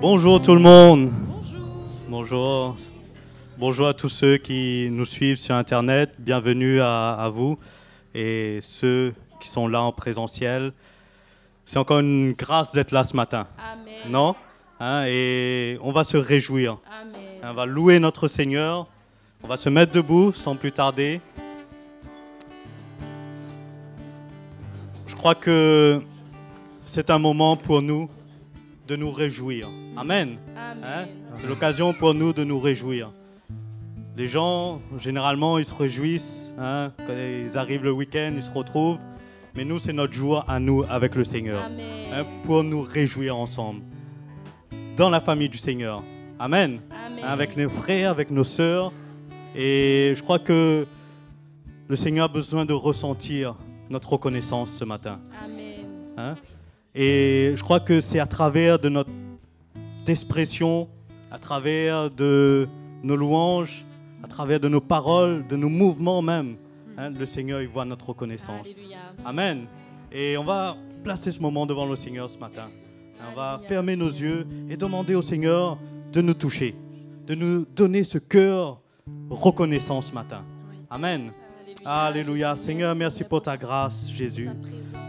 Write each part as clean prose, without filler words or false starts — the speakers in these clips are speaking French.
Bonjour tout le monde. Bonjour. Bonjour. Bonjour à tous ceux qui nous suivent sur Internet. Bienvenue à vous et ceux qui sont là en présentiel. C'est encore une grâce d'être là ce matin. Amen. Non? Et on va se réjouir. Amen. On va louer notre Seigneur. On va se mettre debout sans plus tarder. Je crois que c'est un moment pour nous de nous réjouir. Amen. Amen. C'est l'occasion pour nous de nous réjouir. Les gens, généralement, ils se réjouissent. Quand ils arrivent le week-end, ils se retrouvent. Mais nous, c'est notre jour à nous avec le Seigneur. Amen. Pour nous réjouir ensemble. Dans la famille du Seigneur. Amen. Amen. Avec nos frères, avec nos sœurs. Et je crois que le Seigneur a besoin de ressentir notre reconnaissance ce matin. Amen. Et je crois que c'est à travers de notre expression, à travers de nos louanges, à travers de nos paroles, de nos mouvements même, le Seigneur il voit notre reconnaissance. Alléluia. Amen. Et on va placer ce moment devant le Seigneur ce matin. On va fermer nos yeux et demander au Seigneur de nous toucher, de nous donner ce cœur reconnaissant ce matin. Amen. Alléluia. Seigneur, merci pour ta grâce, Jésus.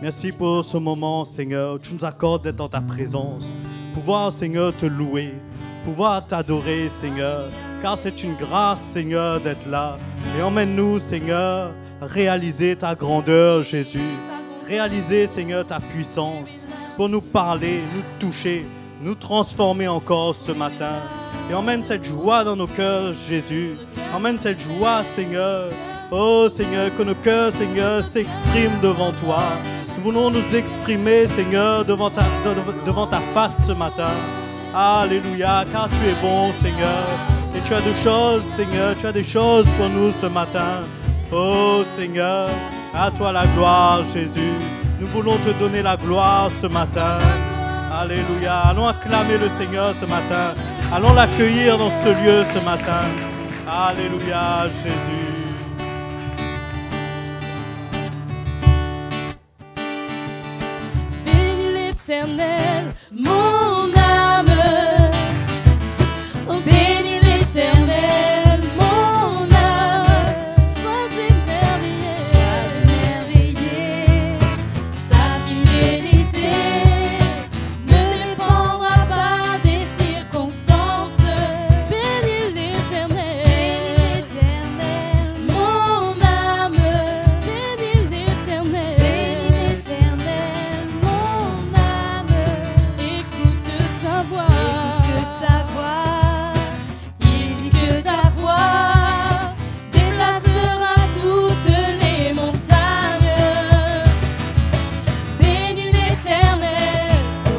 Merci pour ce moment, Seigneur. Tu nous accordes d'être dans ta présence. Pouvoir, Seigneur, te louer. Pouvoir t'adorer, Seigneur. Car c'est une grâce, Seigneur, d'être là. Et emmène-nous, Seigneur, à réaliser ta grandeur, Jésus. Réaliser, Seigneur, ta puissance. Pour nous parler, nous toucher, nous transformer encore ce matin. Et emmène cette joie dans nos cœurs, Jésus. Emmène cette joie, Seigneur. Oh Seigneur, que nos cœurs, Seigneur, s'expriment devant toi. Nous voulons nous exprimer, Seigneur, devant ta face ce matin. Alléluia, car tu es bon, Seigneur. Et tu as des choses, Seigneur, tu as des choses pour nous ce matin. Oh Seigneur, à toi la gloire, Jésus. Nous voulons te donner la gloire ce matin. Alléluia, allons acclamer le Seigneur ce matin. Allons l'accueillir dans ce lieu ce matin. Alléluia, Jésus. Éternel, mon âme, oh bénis l'Éternel, mon âme, sois émerveillé, sa fidélité ne dépendra pas des circonstances. Bénis l'Éternel, mon âme, bénis l'Éternel, mon âme. Écoute sa voix, il dit que sa voix déplacera toutes les montagnes. Bénis l'Éternel,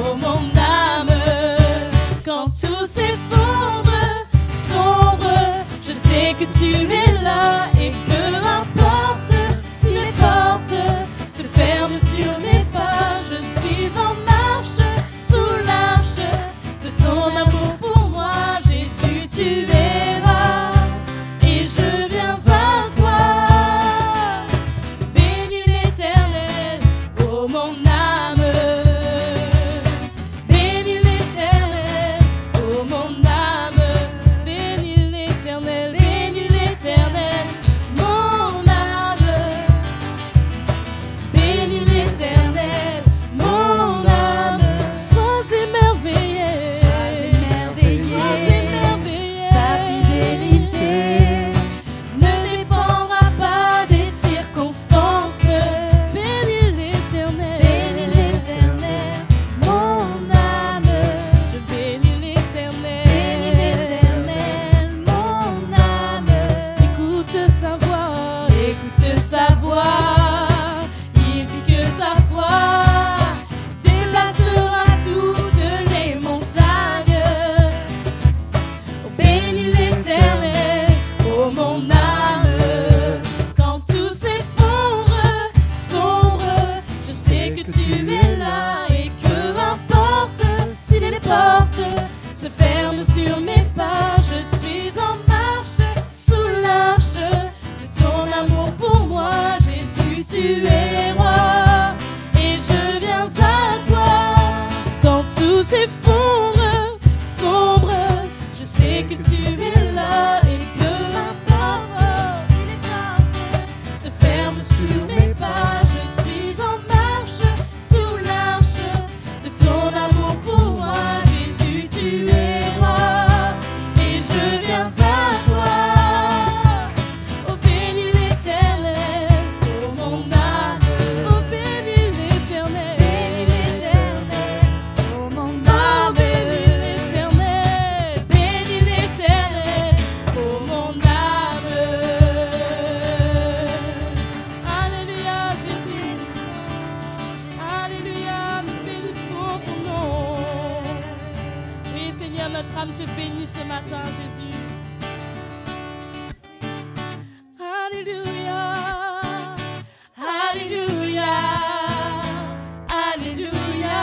oh mon âme, quand tout s'effondre, sombre, je sais que tu es là et peu importe si les portes se ferment sur mes pas, je suis en marche sous l'arche de ton amour pour moi, Jésus, tu es là et je viens à toi. Bénis l'Éternel, oh mon âme. Bénis l'Éternel, oh mon âme. Bénis l'Éternel, mon âme. Bénis l'Éternel, mon âme. Sois émerveillé, sa fidélité ne dépendra pas des circonstances. Bénis l'Éternel, mon âme. Je bénis l'Éternel, mon âme. Écoute sa voix, il dit que sa voix déplacera toutes les montagnes. Oh, bénis l'Éternel, oh mon âme. Quand tout s'effondre, sombre, je sais que tu es là et que importe si les portes se ferment sur mes pas, je suis en marche sous l'arche de ton amour pour moi, Jésus, tu es roi et je viens à toi. Quand tout s'effondre, te bénis ce matin, Jésus. Alléluia, Alléluia, Alléluia.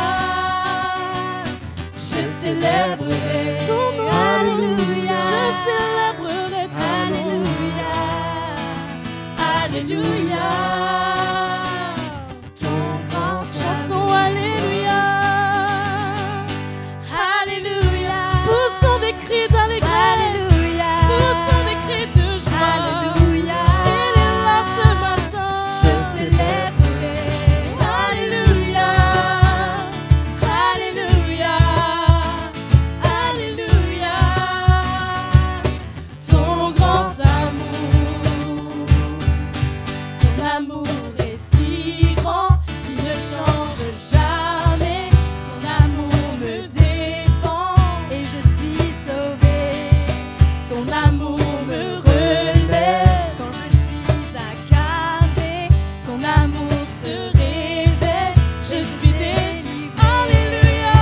Je célébrerai ton nom. Alléluia. Je célébrerai ton nom. Alléluia. Ton grand chanson, Alléluia. Alléluia. Poussons des cris d'allégresse. Alléluia. Poussons des cris de joie. Alléluia. Il est là ce matin. Je célébrerai. Alléluia. Alléluia. Alléluia. Ton grand amour est si grand, il ne change jamais. Ton amour me défend et je suis sauvée. Ton amour me relève quand je suis accablée. Ton amour se révèle, je suis délivrée. Alléluia,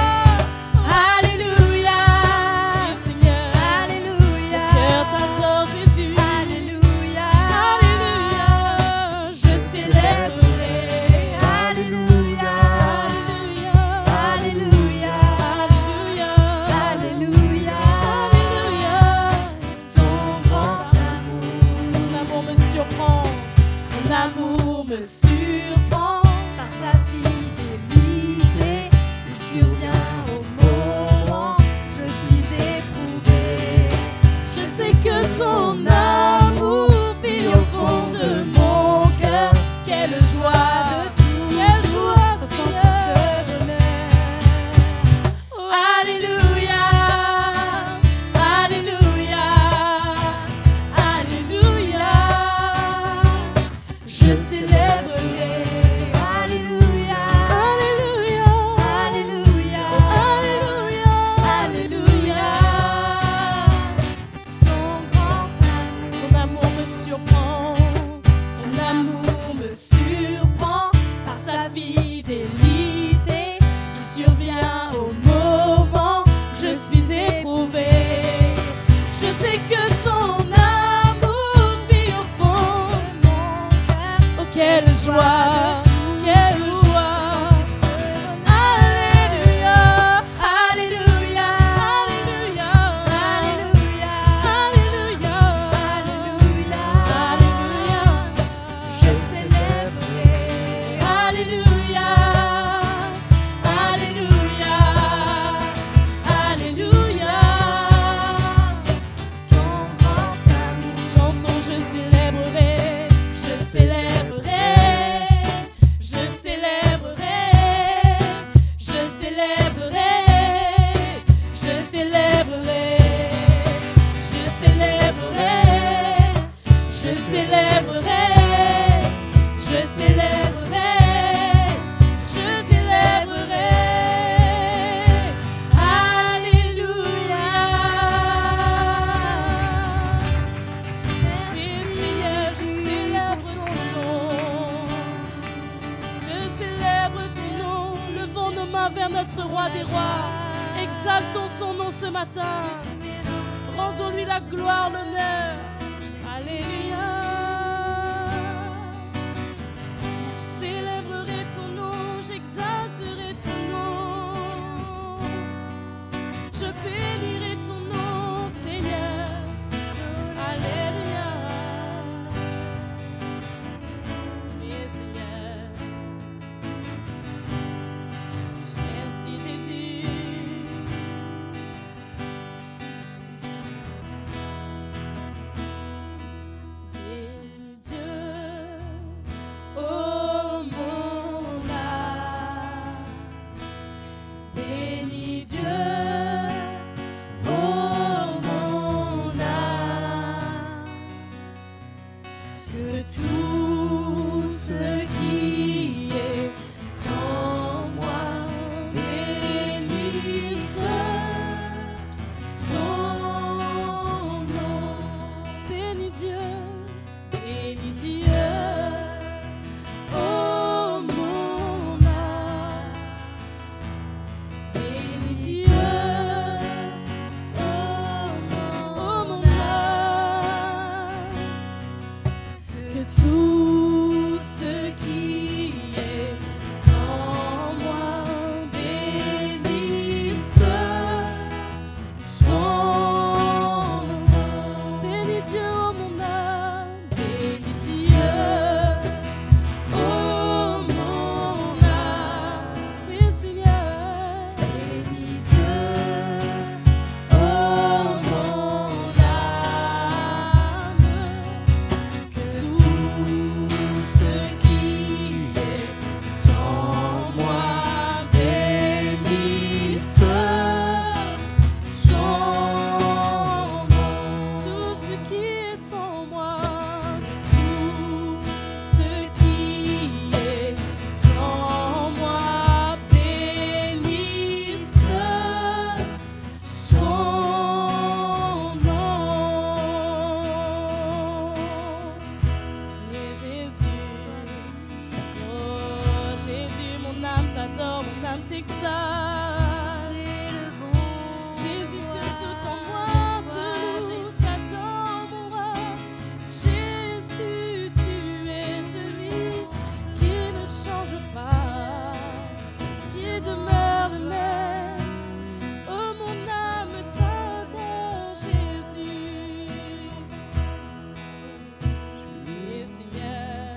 Alléluia, Seigneur. Alléluia, mon cœur t'adore, Jésus. Alléluia, Alléluia, je célébrerai. Alléluia, Alléluia, Alléluia, Alléluia, Alléluia. Ton grand amour me surprend. Ton amour me surprend par sa fidélité. Il survient au moment, je suis éprouvée. Je sais que ton amour vit au fond de mon cœur. Quelle joie de tout, quelle joie, Seigneur. Alléluia, Alléluia, Alléluia. Je célébrerai. Alléluia, Alléluia, Alléluia, Alléluia, Alléluia. Ton amour me surprend. Ton amour me surprend par sa fidélité. Il survient au moment, je suis éprouvée. Je sais que ton amour vit au fond de mon cœur. Oh, quelle joie, quelle joie. Alléluia, Alléluia, Alléluia, Alléluia, Alléluia, Alléluia, Alléluia. Je célébrerai. Alléluia, Alléluia, Alléluia. Ton grand amour. Chantons, je célébrerai, je célébrerai, je célébrerai, je célébrerai, je célébrerai, je célébrerai, je célébrerai, je célébrerai, je célébrerai. Alléluia. Oui, Seigneur, je célèbre ton nom. Je célèbre ton nom. Levons nos mains vers notre roi des rois. Exaltons son nom ce matin. Rendons-lui la gloire, l'honneur. Alléluia. Je célébrerai ton nom, j'exalterai ton nom. Je bénirai ton nom, Seigneur. Alléluia. Oui, Seigneur. Merci, Jésus. t'adore, mon âme t'exalte. Jésus, que tout en moi te loue, t'adore, mon roi. Jésus, tu es celui qui ne change pas, qui demeure le même. Oh, mon âme t'adore, Jésus. Tu es Seigneur.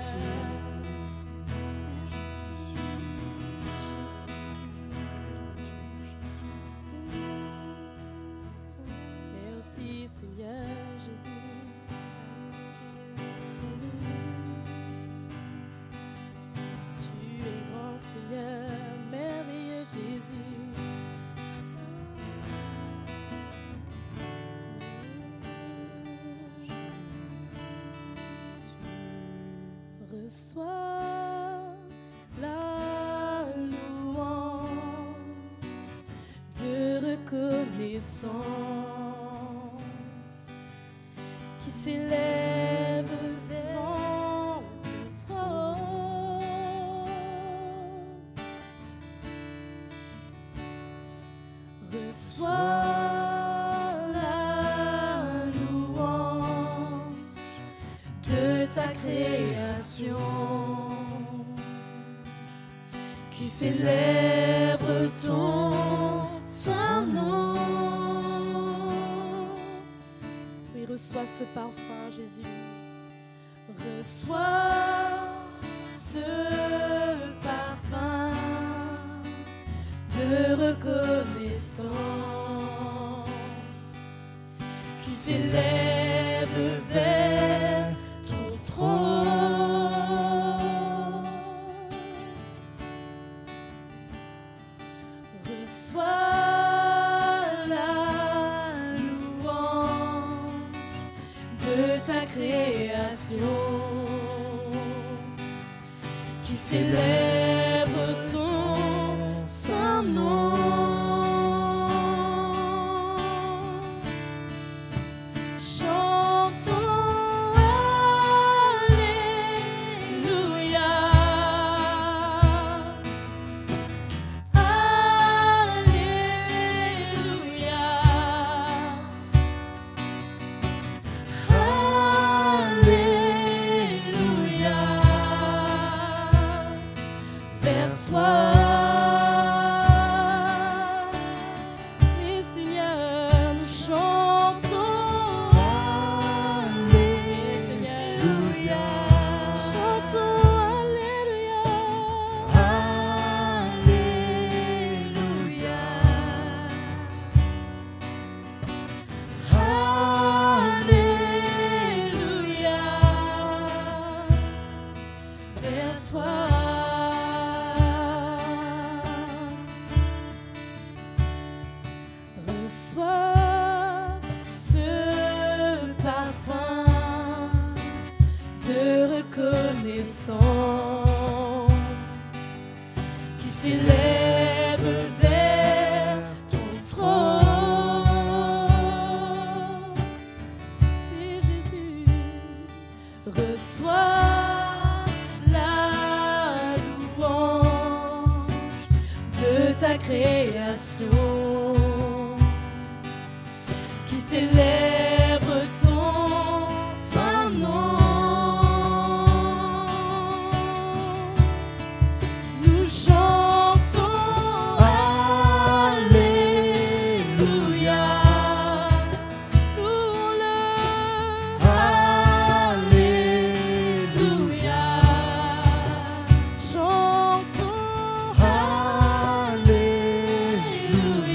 Merci, Seigneur Jésus. Tu es grand, Seigneur, merveilleux Jésus. Reçois la louange de reconnaissance qui s'élève devant ton trône. Reçois la louange de ta création qui célèbre ton saint nom. Oui, reçois ce parfum, Jésus. Reçois ce parfum de reconnaissance qui s'élève vers ton trône. Reçois la louange de ta création qui célèbre ton saint nom. Reçois ce parfum de reconnaissance qui s'élève vers ton trône. Et Jésus, reçois la louange de ta création qui célèbre ton saint nom. Nous chantons Alléluia, louons-le, Alléluia, chantons Alléluia.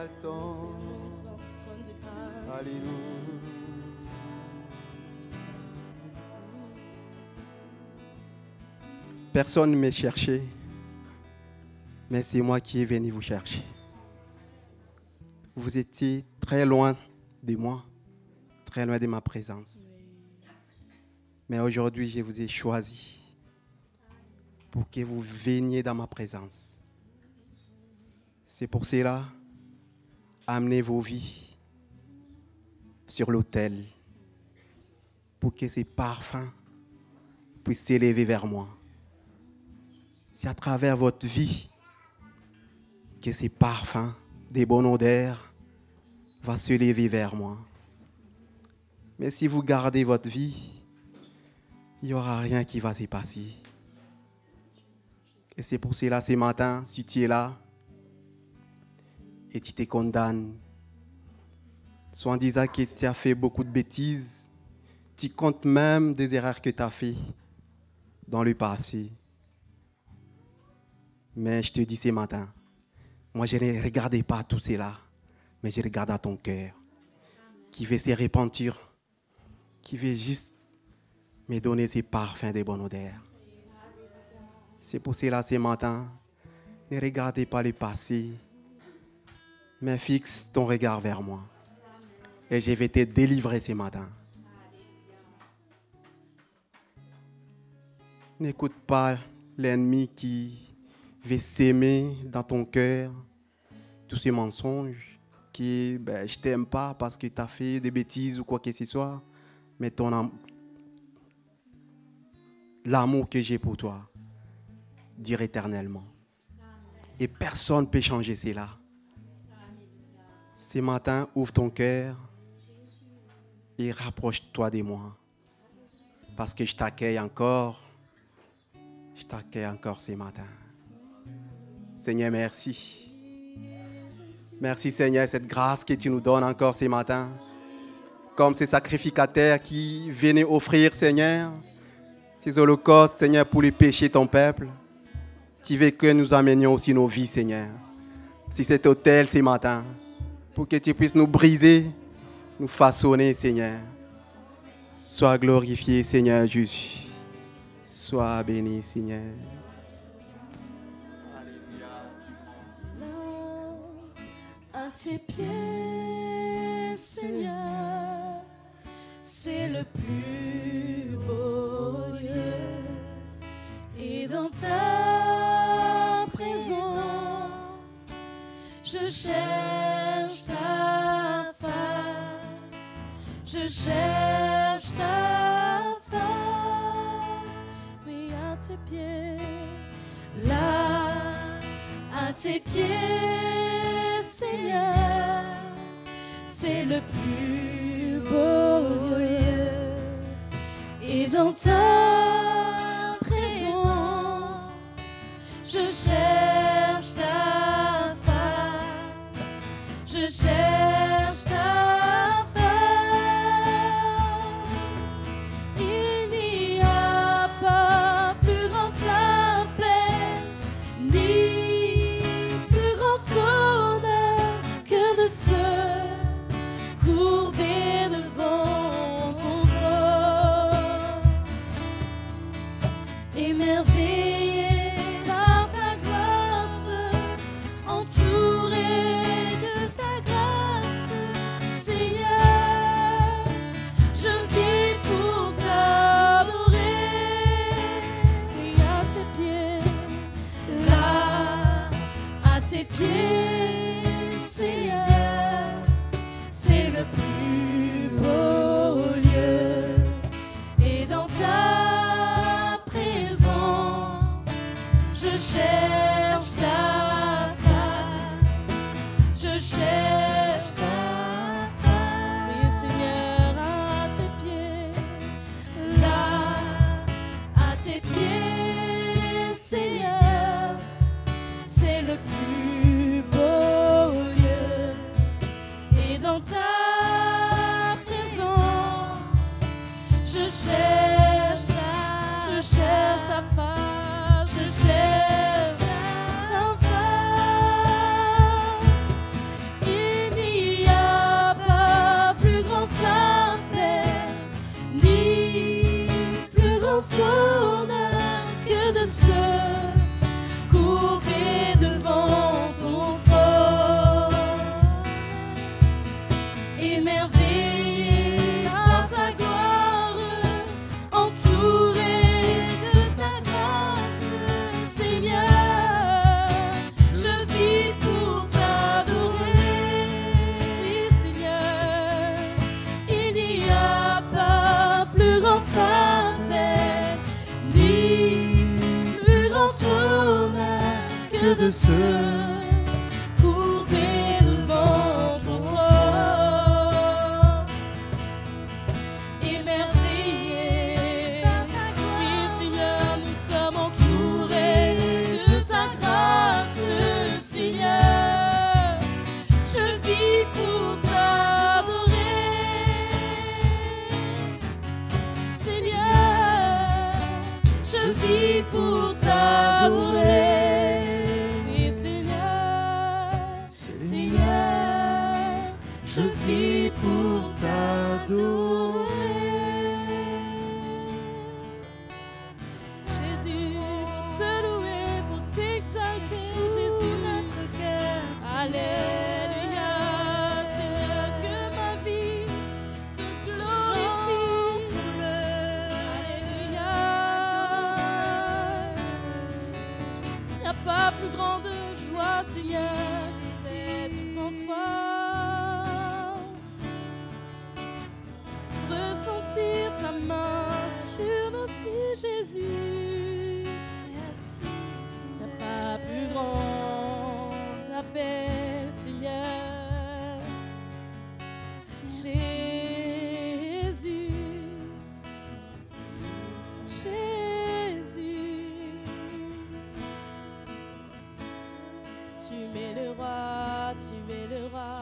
exaltons. devant ton trône de grâce. Alléluia. Personne ne m'a cherché, mais c'est moi qui est venu vous chercher. Vous étiez très loin de moi, très loin de ma présence. Mais aujourd'hui, je vous ai choisi pour que vous veniez dans ma présence. C'est pour cela, amenez vos vies sur l'autel pour que ces parfums puissent s'élever vers moi. C'est à travers votre vie que ces parfums, des bonnes odeurs, vont se lever vers moi. Mais si vous gardez votre vie, il n'y aura rien qui va se passer. Et c'est pour cela, ce matin, si tu es là et tu te condamnes, soit en disant que tu as fait beaucoup de bêtises, tu comptes même des erreurs que tu as faites dans le passé. Mais je te dis ce matin, moi je ne regardais pas tout cela, mais je regarde à ton cœur, qui veut se repentir, qui veut juste me donner ses parfums de bonne odeur. C'est pour cela ce matin, ne regardez pas le passé, mais fixe ton regard vers moi. Et je vais te délivrer ce matin. N'écoute pas l'ennemi qui veut s'aimer dans ton cœur tous ces mensonges qui je t'aime pas parce que tu as fait des bêtises ou quoi que ce soit, mais l'amour que j'ai pour toi dure éternellement. Et personne ne peut changer cela. Ce matin, ouvre ton cœur et rapproche-toi de moi. Parce que je t'accueille encore. Je t'accueille encore ce matin. Seigneur, merci. Merci Seigneur, cette grâce que tu nous donnes encore ce matin. Comme ces sacrificateurs qui venaient offrir, Seigneur, ces holocaustes, Seigneur, pour les péchés de ton peuple. Tu veux que nous amenions aussi nos vies, Seigneur. Si cet autel ce matin, pour que tu puisses nous briser, nous façonner, Seigneur. Sois glorifié, Seigneur Jésus. Sois béni, Seigneur. À tes pieds, Seigneur, c'est le plus beau lieu. Et dans ta présence, je cherche ta face. Je cherche ta face. Oui, à tes pieds, là, à tes pieds, Seigneur, c'est le plus beau lieu. Et dans ta présence, je cherche ta face. Je cherche ta face. Il n'y a pas plus grand ta paix, ni plus grand honneur que de se courber devant ton trône, émerveillé par ta grâce, entouré de ta grâce, Seigneur, je vis pour t'adorer. Et à tes pieds, là, à tes pieds, Seigneur, c'est le plus beau lieu. Et dans ta présence, je cherche ta face. Je cherche ta face. Oui, Seigneur, à tes pieds, là, à tes pieds, Seigneur, c'est le plus beau lieu. Et dans ta présence, je cherche ta face. Je cherche ta honneur que de se courber devant ton trône, émerveillé par ta gloire, entouré de ta grâce, Seigneur, je vis pour t'adorer. Oui, Seigneur, il n'y a pas plus grand appel, ni plus grand honneur que de se courber devant ton trône, émerveillé par ta gloire. Oui, Seigneur, nous sommes entourés de ta grâce, Seigneur, je vis pour t'adorer. Seigneur, je vis pour t'adorer. Oui, Seigneur, Seigneur, je vis pour t'adorer. Jésus, pour te louer, pour t'exalter, Jésus, notre cœur. Alléluia, Seigneur, que ma vie te glorifie. Alléluia. Il n'y a pas plus grande joie, Seigneur, que d'être devant toi. Ressentir ta main sur nos vies, Jésus. Il n'y a pas plus grand appel, Seigneur. Jésus, Jésus, tu es le roi, tu es le roi.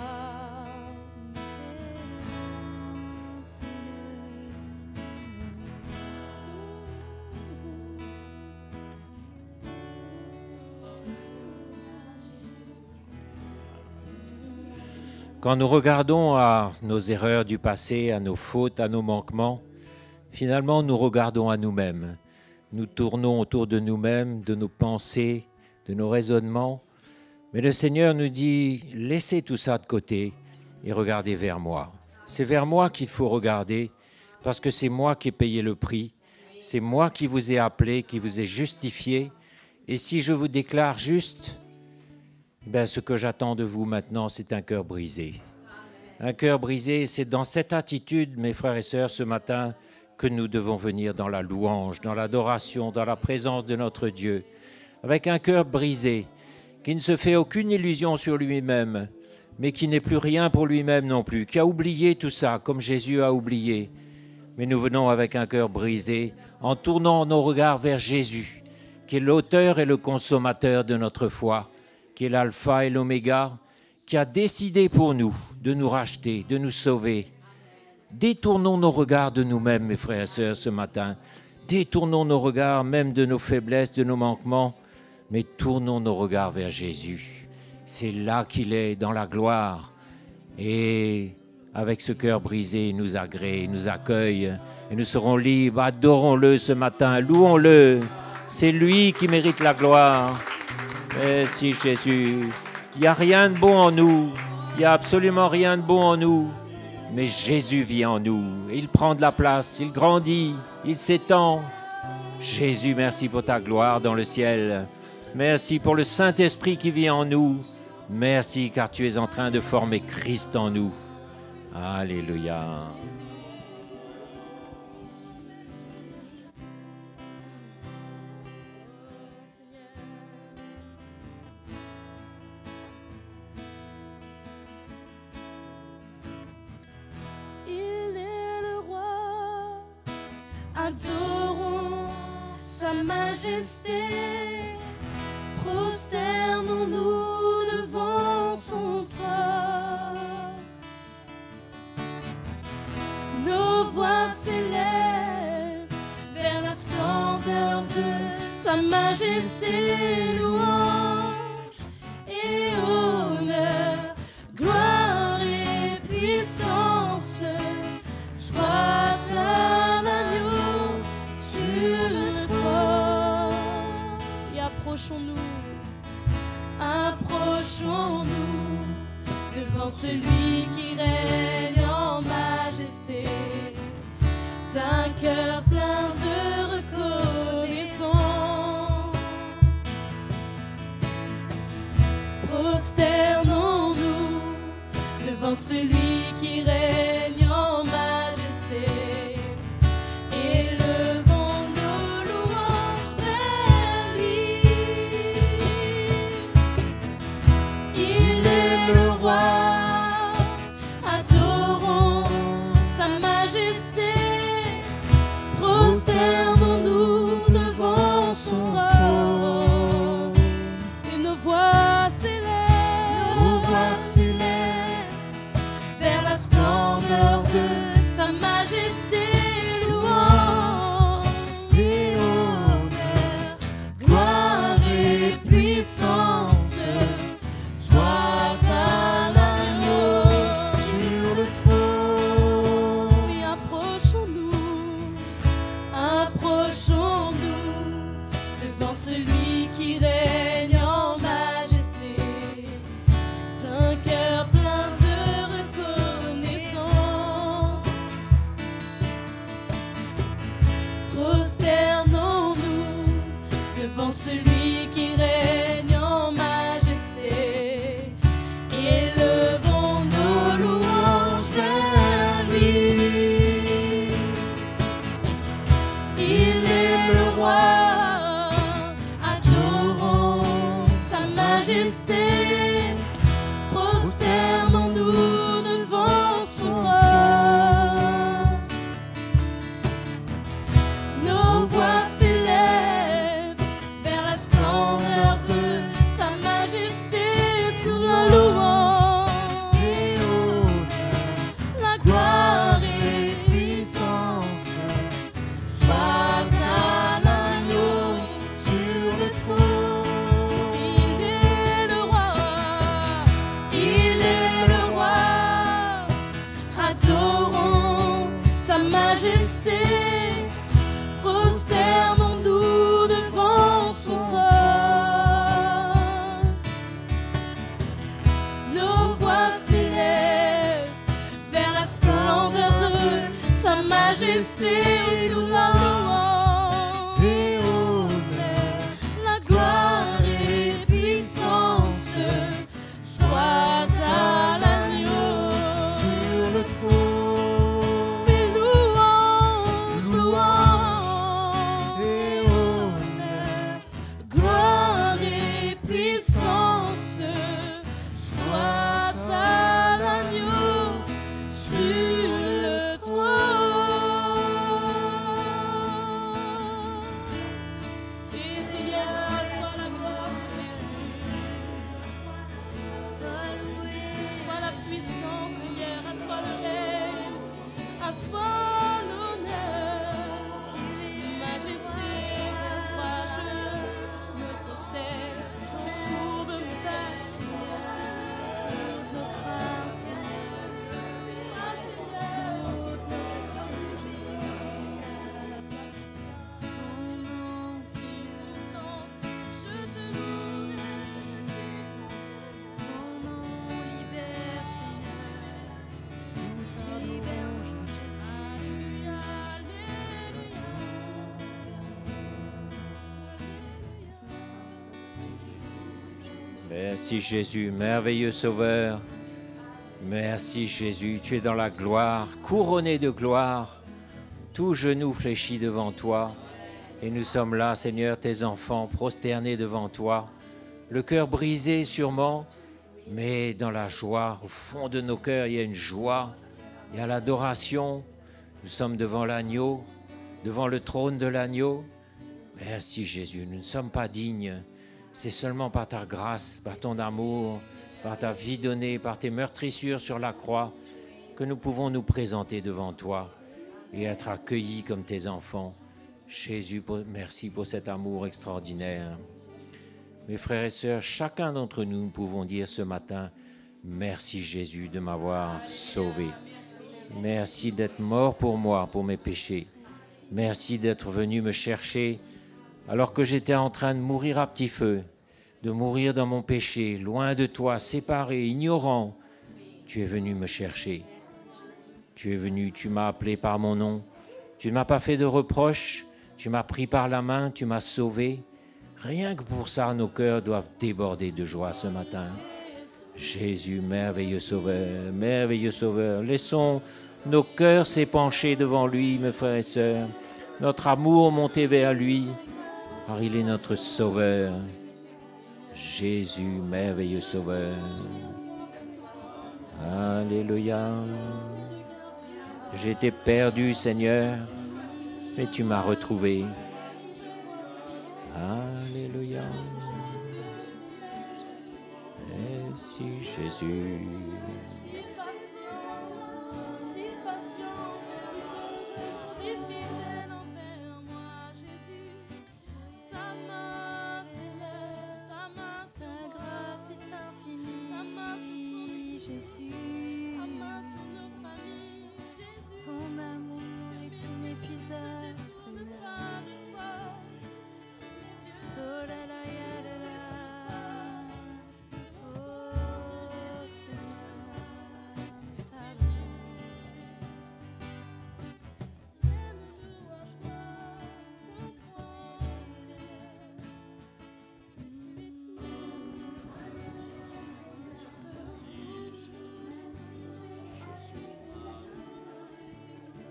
Quand nous regardons à nos erreurs du passé, à nos fautes, à nos manquements, finalement nous regardons à nous-mêmes. Nous tournons autour de nous-mêmes, de nos pensées, de nos raisonnements. Mais le Seigneur nous dit, laissez tout ça de côté et regardez vers moi. C'est vers moi qu'il faut regarder parce que c'est moi qui ai payé le prix. C'est moi qui vous ai appelé, qui vous ai justifié. Et si je vous déclare juste, ce que j'attends de vous maintenant, c'est un cœur brisé. Un cœur brisé, c'est dans cette attitude, mes frères et sœurs, ce matin, que nous devons venir dans la louange, dans l'adoration, dans la présence de notre Dieu. Avec un cœur brisé, qui ne se fait aucune illusion sur lui-même, mais qui n'est plus rien pour lui-même non plus, qui a oublié tout ça, comme Jésus a oublié. Mais nous venons avec un cœur brisé, en tournant nos regards vers Jésus, qui est l'auteur et le consommateur de notre foi, qui est l'alpha et l'oméga, qui a décidé pour nous de nous racheter, de nous sauver. Détournons nos regards de nous-mêmes, mes frères et sœurs, ce matin. Détournons nos regards même de nos faiblesses, de nos manquements, mais tournons nos regards vers Jésus. C'est là qu'il est, dans la gloire. Et avec ce cœur brisé, il nous agrée, il nous accueille, et nous serons libres. Adorons-le ce matin, louons-le. C'est lui qui mérite la gloire. Merci Jésus. Il n'y a rien de bon en nous. Il n'y a absolument rien de bon en nous. Mais Jésus vit en nous. Il prend de la place, il grandit, il s'étend. Jésus, merci pour ta gloire dans le ciel. Merci pour le Saint-Esprit qui vit en nous. Merci car tu es en train de former Christ en nous. Alléluia. Adorons sa majesté, prosternons-nous devant son trône. Nos voix s'élèvent vers la splendeur de sa majesté, louange et honneur, gloire et puissance, soit à l'agneau sur approchons-nous devant celui qui règne en majesté, d'un cœur plein de reconnaissance. Prosternons-nous devant celui qui règne en majesté, élevons nos louanges vers lui. Il est le roi, adorons sa majesté, prosternons-nous devant son trône, et nos voix s'élèvent vers la splendeur de sa majesté, louange et honneur, gloire et puissance soient à l'agneau sur le trône. Oui, approchons-nous devant celui qui règne en majesté, d'un cœur plein de reconnaissance. Prosternons-nous devant celui qui règne en majesté, élevons nos louanges vers lui. Il est le roi, adorons sa majesté, prosternons-nous devant son trône. Nos voix s'élèvent vers la splendeur de sa majesté, toute la louange et honneur, la gloire et puissance soient à l'agneau sur le trône. Il est le roi, adorons sa majesté, prosternons-nous devant son trône. Nos voix s'élèvent vers la splendeur de sa majesté, toute la louange et honneur, la gloire et puissance soient à l'agneau sur le trône. Des louanges et honneur, gloire et puissance soient à l'agneau sur le trône. Tu es Seigneur, à toi la gloire, Jésus. Sois loué, toi la puissance, Seigneur, à toi le règne, à toi l'honneur. Tu es majesté, à toi je me prosterne, je courbe bas, Seigneur, toutes nos craintes, ah, Seigneur, toutes nos questions, Jésus. Ton nom, Seigneur, je te loue. Ton nom libère, Seigneur. Libère, Jésus. Alléluia, Merci Jésus, merveilleux Sauveur. Merci Jésus, tu es dans la gloire, couronné de gloire. Tout genou fléchit devant toi. Et nous sommes là, Seigneur, tes enfants, prosternés devant toi. Le cœur brisé sûrement, mais dans la joie. Au fond de nos cœurs, il y a une joie, il y a l'adoration. Nous sommes devant l'agneau, devant le trône de l'agneau. Merci Jésus, nous ne sommes pas dignes. C'est seulement par ta grâce, par ton amour, par ta vie donnée, par tes meurtrissures sur la croix, que nous pouvons nous présenter devant toi et être accueillis comme tes enfants. Jésus, merci pour cet amour extraordinaire. Mes frères et sœurs, chacun d'entre nous, nous pouvons dire ce matin, merci Jésus de m'avoir sauvé. Merci d'être mort pour moi, pour mes péchés. Merci d'être venu me chercher alors que j'étais en train de mourir à petit feu, de mourir dans mon péché, loin de toi, séparé, ignorant, tu es venu me chercher. Tu es venu, tu m'as appelé par mon nom. Tu ne m'as pas fait de reproches, tu m'as pris par la main, tu m'as sauvé. Rien que pour ça, nos cœurs doivent déborder de joie ce matin. Jésus, merveilleux Sauveur, merveilleux Sauveur. Laissons nos cœurs s'épancher devant lui, mes frères et sœurs. Notre amour monter vers lui, car il est notre Sauveur. Jésus, merveilleux Sauveur. Alléluia. J'étais perdu, Seigneur, mais tu m'as retrouvé. Alléluia. Merci Jésus. Si patient, si fidèle envers moi, Jésus. Ta main s'élève, ta main sur ta grâce est infinie. Ta main sur ton Jésus. Ta main sur nos familles, Jésus. Ton amour est inépuisable, Seigneur. De toi, Solala yalala. Oh Seigneur, t'adore. Aime-nous à toi, comprends, Seigneur. Tu es tout.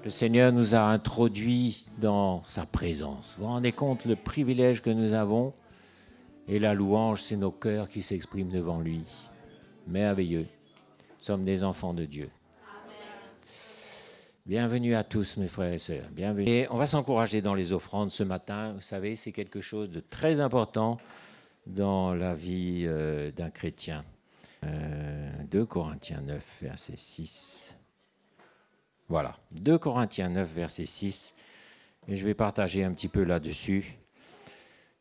Le Seigneur nous a introduits dans sa présence. Vous vous rendez compte le privilège que nous avons? Et la louange, c'est nos cœurs qui s'expriment devant lui. Merveilleux. Nous sommes des enfants de Dieu. Bienvenue à tous, mes frères et sœurs. Bienvenue. Et on va s'encourager dans les offrandes ce matin. Vous savez, c'est quelque chose de très important dans la vie d'un chrétien. 2 Corinthiens 9, verset 6. Voilà, 2 Corinthiens 9, verset 6. Et je vais partager un petit peu là-dessus.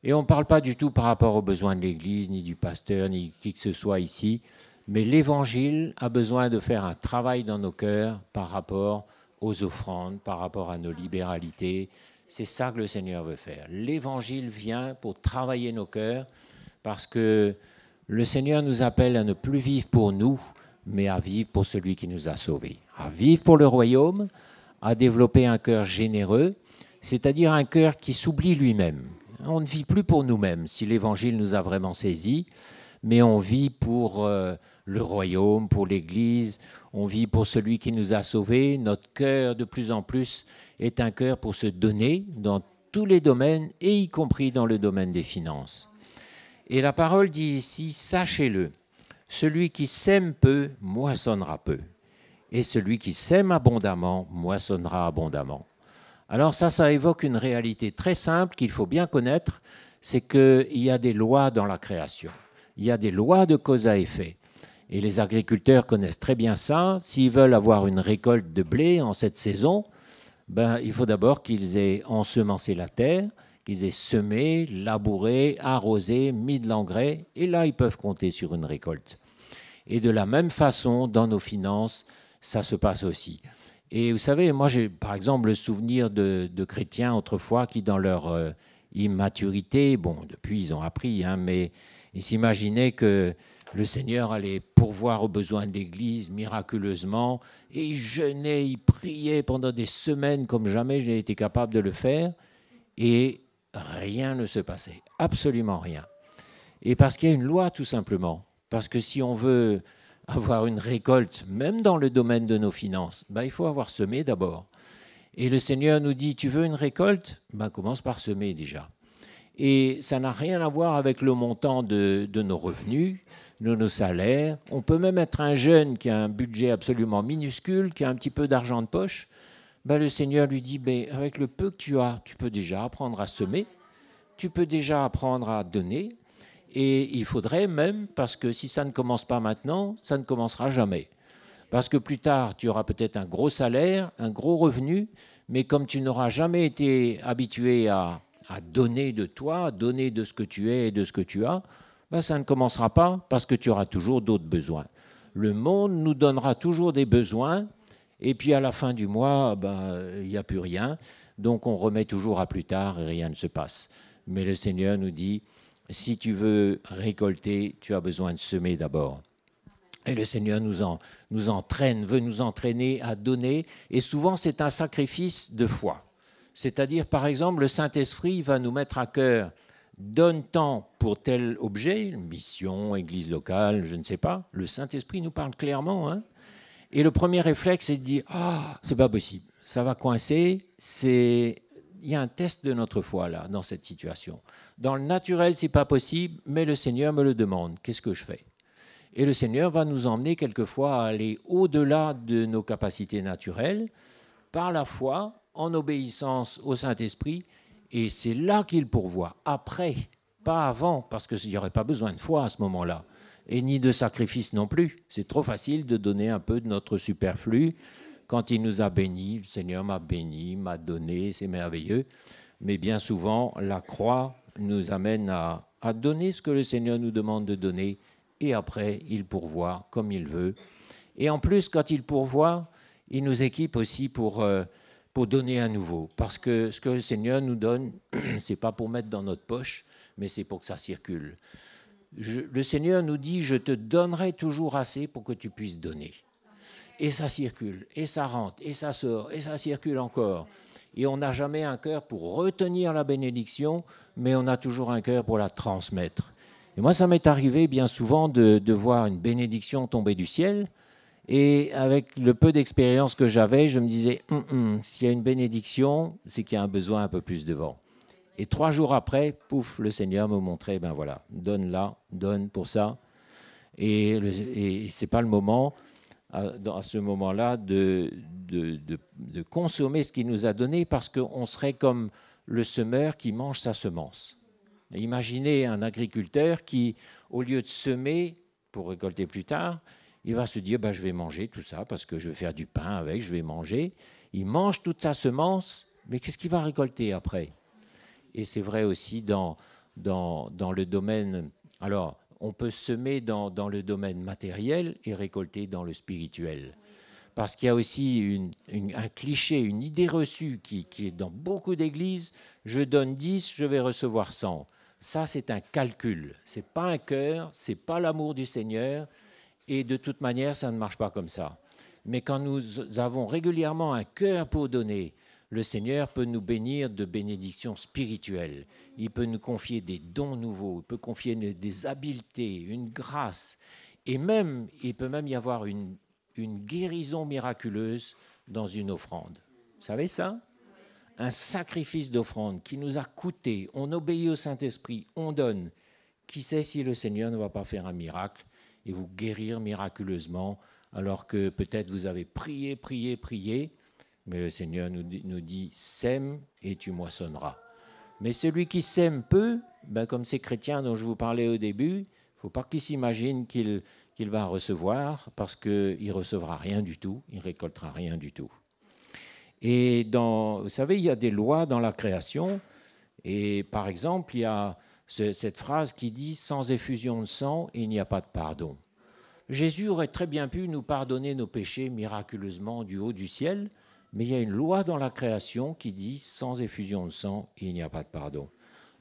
Et on ne parle pas du tout par rapport aux besoins de l'Église, ni du pasteur, ni qui que ce soit ici. Mais l'Évangile a besoin de faire un travail dans nos cœurs par rapport aux offrandes, par rapport à nos libéralités. C'est ça que le Seigneur veut faire. L'Évangile vient pour travailler nos cœurs parce que le Seigneur nous appelle à ne plus vivre pour nous, mais à vivre pour celui qui nous a sauvés. À vivre pour le royaume, à développer un cœur généreux, c'est-à-dire un cœur qui s'oublie lui-même. On ne vit plus pour nous-mêmes, si l'Évangile nous a vraiment saisis, mais on vit pour le royaume, pour l'Église, on vit pour celui qui nous a sauvés. Notre cœur, de plus en plus, est un cœur pour se donner dans tous les domaines, et y compris dans le domaine des finances. Et la parole dit ici, sachez-le, celui qui sème peu, moissonnera peu. Et celui qui sème abondamment, moissonnera abondamment. Alors ça évoque une réalité très simple qu'il faut bien connaître, c'est qu'il y a des lois dans la création. Il y a des lois de cause à effet. Et les agriculteurs connaissent très bien ça. S'ils veulent avoir une récolte de blé en cette saison, il faut d'abord qu'ils aient ensemencé la terre, qu'ils aient semé, labouré, arrosé, mis de l'engrais, et là, ils peuvent compter sur une récolte. Et de la même façon, dans nos finances, ça se passe aussi. Et vous savez, moi, j'ai par exemple le souvenir de chrétiens autrefois qui, dans leur immaturité, bon, depuis, ils ont appris, mais ils s'imaginaient que le Seigneur allait pourvoir aux besoins de l'Église miraculeusement, et ils jeûnaient, ils priaient pendant des semaines comme jamais j'ai été capable de le faire, et rien ne se passait, absolument rien. Et parce qu'il y a une loi, tout simplement. Parce que si on veut avoir une récolte, même dans le domaine de nos finances, il faut avoir semé d'abord. Et le Seigneur nous dit, tu veux une récolte? Commence par semer déjà. Et ça n'a rien à voir avec le montant de nos revenus, de nos salaires. On peut même être un jeune qui a un budget absolument minuscule, qui a un petit peu d'argent de poche. Le Seigneur lui dit, avec le peu que tu as, tu peux déjà apprendre à semer, tu peux déjà apprendre à donner. Et il faudrait même, parce que si ça ne commence pas maintenant, ça ne commencera jamais. Parce que plus tard, tu auras peut-être un gros salaire, un gros revenu, mais comme tu n'auras jamais été habitué à donner de toi, à donner de ce que tu es et de ce que tu as, ça ne commencera pas parce que tu auras toujours d'autres besoins. Le monde nous donnera toujours des besoins, et puis à la fin du mois, il n'y a plus rien, donc on remet toujours à plus tard et rien ne se passe. Mais le Seigneur nous dit, si tu veux récolter, tu as besoin de semer d'abord. Et le Seigneur nous entraîne, veut nous entraîner à donner. Et souvent, c'est un sacrifice de foi. C'est-à-dire, par exemple, le Saint-Esprit va nous mettre à cœur, donne tant pour tel objet, mission, église locale, je ne sais pas. Le Saint-Esprit nous parle clairement. Hein. Et le premier réflexe, c'est de dire, ah, c'est pas possible, ça va coincer, il y a un test de notre foi là, dans cette situation. Dans le naturel, c'est pas possible, mais le Seigneur me le demande. Qu'est-ce que je fais? Et le Seigneur va nous emmener quelquefois à aller au-delà de nos capacités naturelles, par la foi, en obéissance au Saint-Esprit, et c'est là qu'il pourvoit. Après, pas avant, parce qu'il n'y aurait pas besoin de foi à ce moment-là, et ni de sacrifice non plus. C'est trop facile de donner un peu de notre superflu. Quand il nous a bénis, le Seigneur m'a béni, m'a donné, c'est merveilleux. Mais bien souvent, la croix nous amène à donner ce que le Seigneur nous demande de donner, et après, il pourvoit comme il veut. Et en plus, quand il pourvoit, il nous équipe aussi pour donner à nouveau. Parce que ce que le Seigneur nous donne, ce n'est pas pour mettre dans notre poche, mais c'est pour que ça circule. Le Seigneur nous dit, je te donnerai toujours assez pour que tu puisses donner. Et ça circule, et ça rentre, et ça sort, et ça circule encore. Et on n'a jamais un cœur pour retenir la bénédiction, mais on a toujours un cœur pour la transmettre. Et moi, ça m'est arrivé bien souvent de voir une bénédiction tomber du ciel, et avec le peu d'expérience que j'avais, je me disais, s'il y a une bénédiction, c'est qu'il y a un besoin un peu plus devant. Et 3 jours après, pouf, le Seigneur me montrait, ben voilà, donne là, donne pour ça. Et ce n'est pas le moment, à ce moment-là, de consommer ce qu'il nous a donné, parce qu'on serait comme le semeur qui mange sa semence. Imaginez un agriculteur qui, au lieu de semer pour récolter plus tard, il va se dire, ben, je vais manger tout ça, parce que je vais faire du pain avec, je vais manger. Il mange toute sa semence, mais qu'est-ce qu'il va récolter après ? Et c'est vrai aussi dans le domaine... Alors, on peut semer dans le domaine matériel et récolter dans le spirituel. Parce qu'il y a aussi un cliché, une idée reçue qui est dans beaucoup d'églises. Je donne 10, je vais recevoir 100. Ça, c'est un calcul. Ce n'est pas un cœur, ce n'est pas l'amour du Seigneur. Et de toute manière, ça ne marche pas comme ça. Mais quand nous avons régulièrement un cœur pour donner, le Seigneur peut nous bénir de bénédictions spirituelles. Il peut nous confier des dons nouveaux, il peut confier des habiletés, une grâce. Et même, il peut même y avoir une guérison miraculeuse dans une offrande. Vous savez ça ? Un sacrifice d'offrande qui nous a coûté. On obéit au Saint-Esprit, on donne. Qui sait si le Seigneur ne va pas faire un miracle et vous guérir miraculeusement, alors que peut-être vous avez prié, mais le Seigneur nous dit « sème et tu moissonneras ». Mais celui qui sème peu, ben comme ces chrétiens dont je vous parlais au début, il ne faut pas qu'il s'imagine qu'il va recevoir, parce qu'il ne recevra rien du tout, il ne récoltera rien du tout. Et vous savez, il y a des lois dans la création, et par exemple, il y a cette phrase qui dit « sans effusion de sang, il n'y a pas de pardon ». Jésus aurait très bien pu nous pardonner nos péchés miraculeusement du haut du ciel, mais il y a une loi dans la création qui dit « sans effusion de sang, il n'y a pas de pardon ».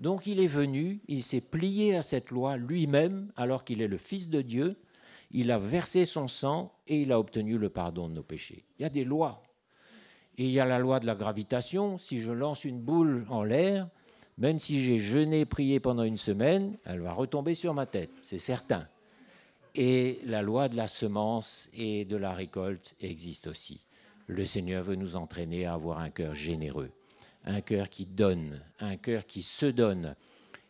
Donc il est venu, il s'est plié à cette loi lui-même, alors qu'il est le Fils de Dieu, il a versé son sang et il a obtenu le pardon de nos péchés. Il y a des lois. Et il y a la loi de la gravitation. Si je lance une boule en l'air, même si j'ai jeûné, prié pendant une semaine, elle va retomber sur ma tête, c'est certain. Et la loi de la semence et de la récolte existe aussi. Le Seigneur veut nous entraîner à avoir un cœur généreux, un cœur qui donne, un cœur qui se donne.